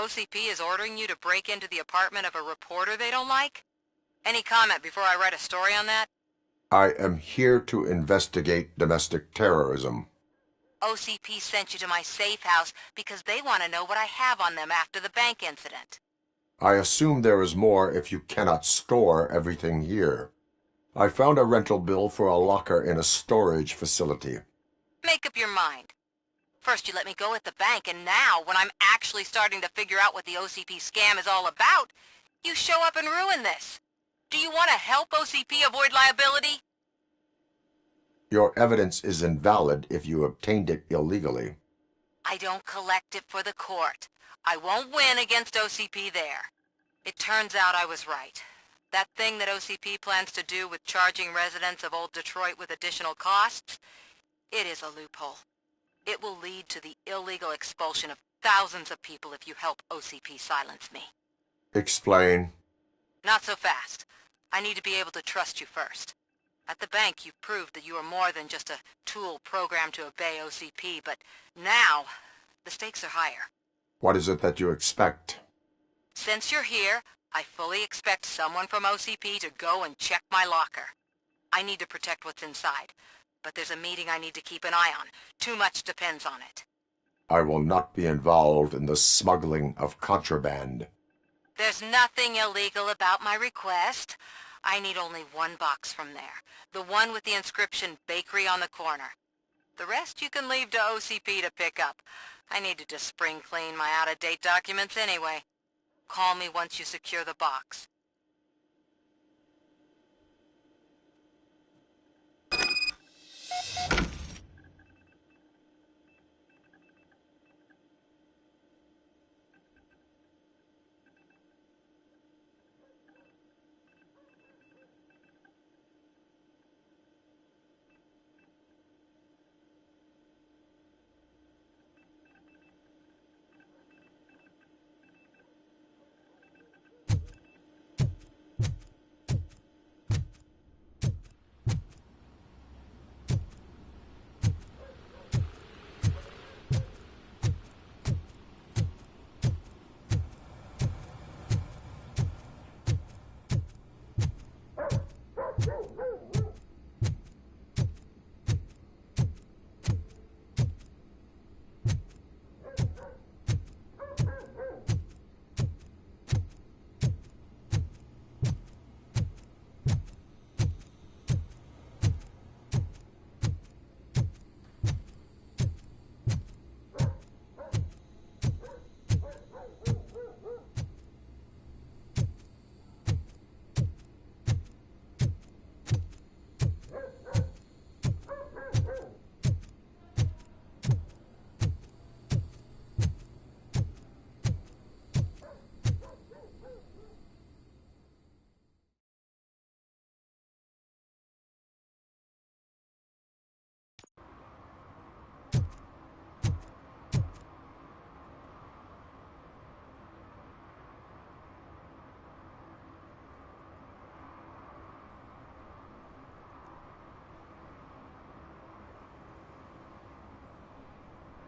OCP is ordering you to break into the apartment of a reporter they don't like? Any comment before I write a story on that? I am here to investigate domestic terrorism. OCP sent you to my safe house because they want to know what I have on them after the bank incident. I assume there is more if you cannot store everything here. I found a rental bill for a locker in a storage facility. Make up your mind. First you let me go at the bank, and now, when I'm actually starting to figure out what the OCP scam is all about, you show up and ruin this. Do you want to help OCP avoid liability? Your evidence is invalid if you obtained it illegally. I don't collect it for the court. I won't win against OCP there. It turns out I was right. That thing that OCP plans to do with charging residents of Old Detroit with additional costs, it is a loophole. It will lead to the illegal expulsion of thousands of people if you help OCP silence me. Explain. Not so fast. I need to be able to trust you first. At the bank, you proved that you are more than just a tool programmed to obey OCP, but now, the stakes are higher. What is it that you expect? Since you're here, I fully expect someone from OCP to go and check my locker. I need to protect what's inside, but there's a meeting I need to keep an eye on. Too much depends on it. I will not be involved in the smuggling of contraband. There's nothing illegal about my request. I need only one box from there. The one with the inscription Bakery on the corner. The rest you can leave to OCP to pick up. I needed to spring clean my out-of-date documents anyway. Call me once you secure the box.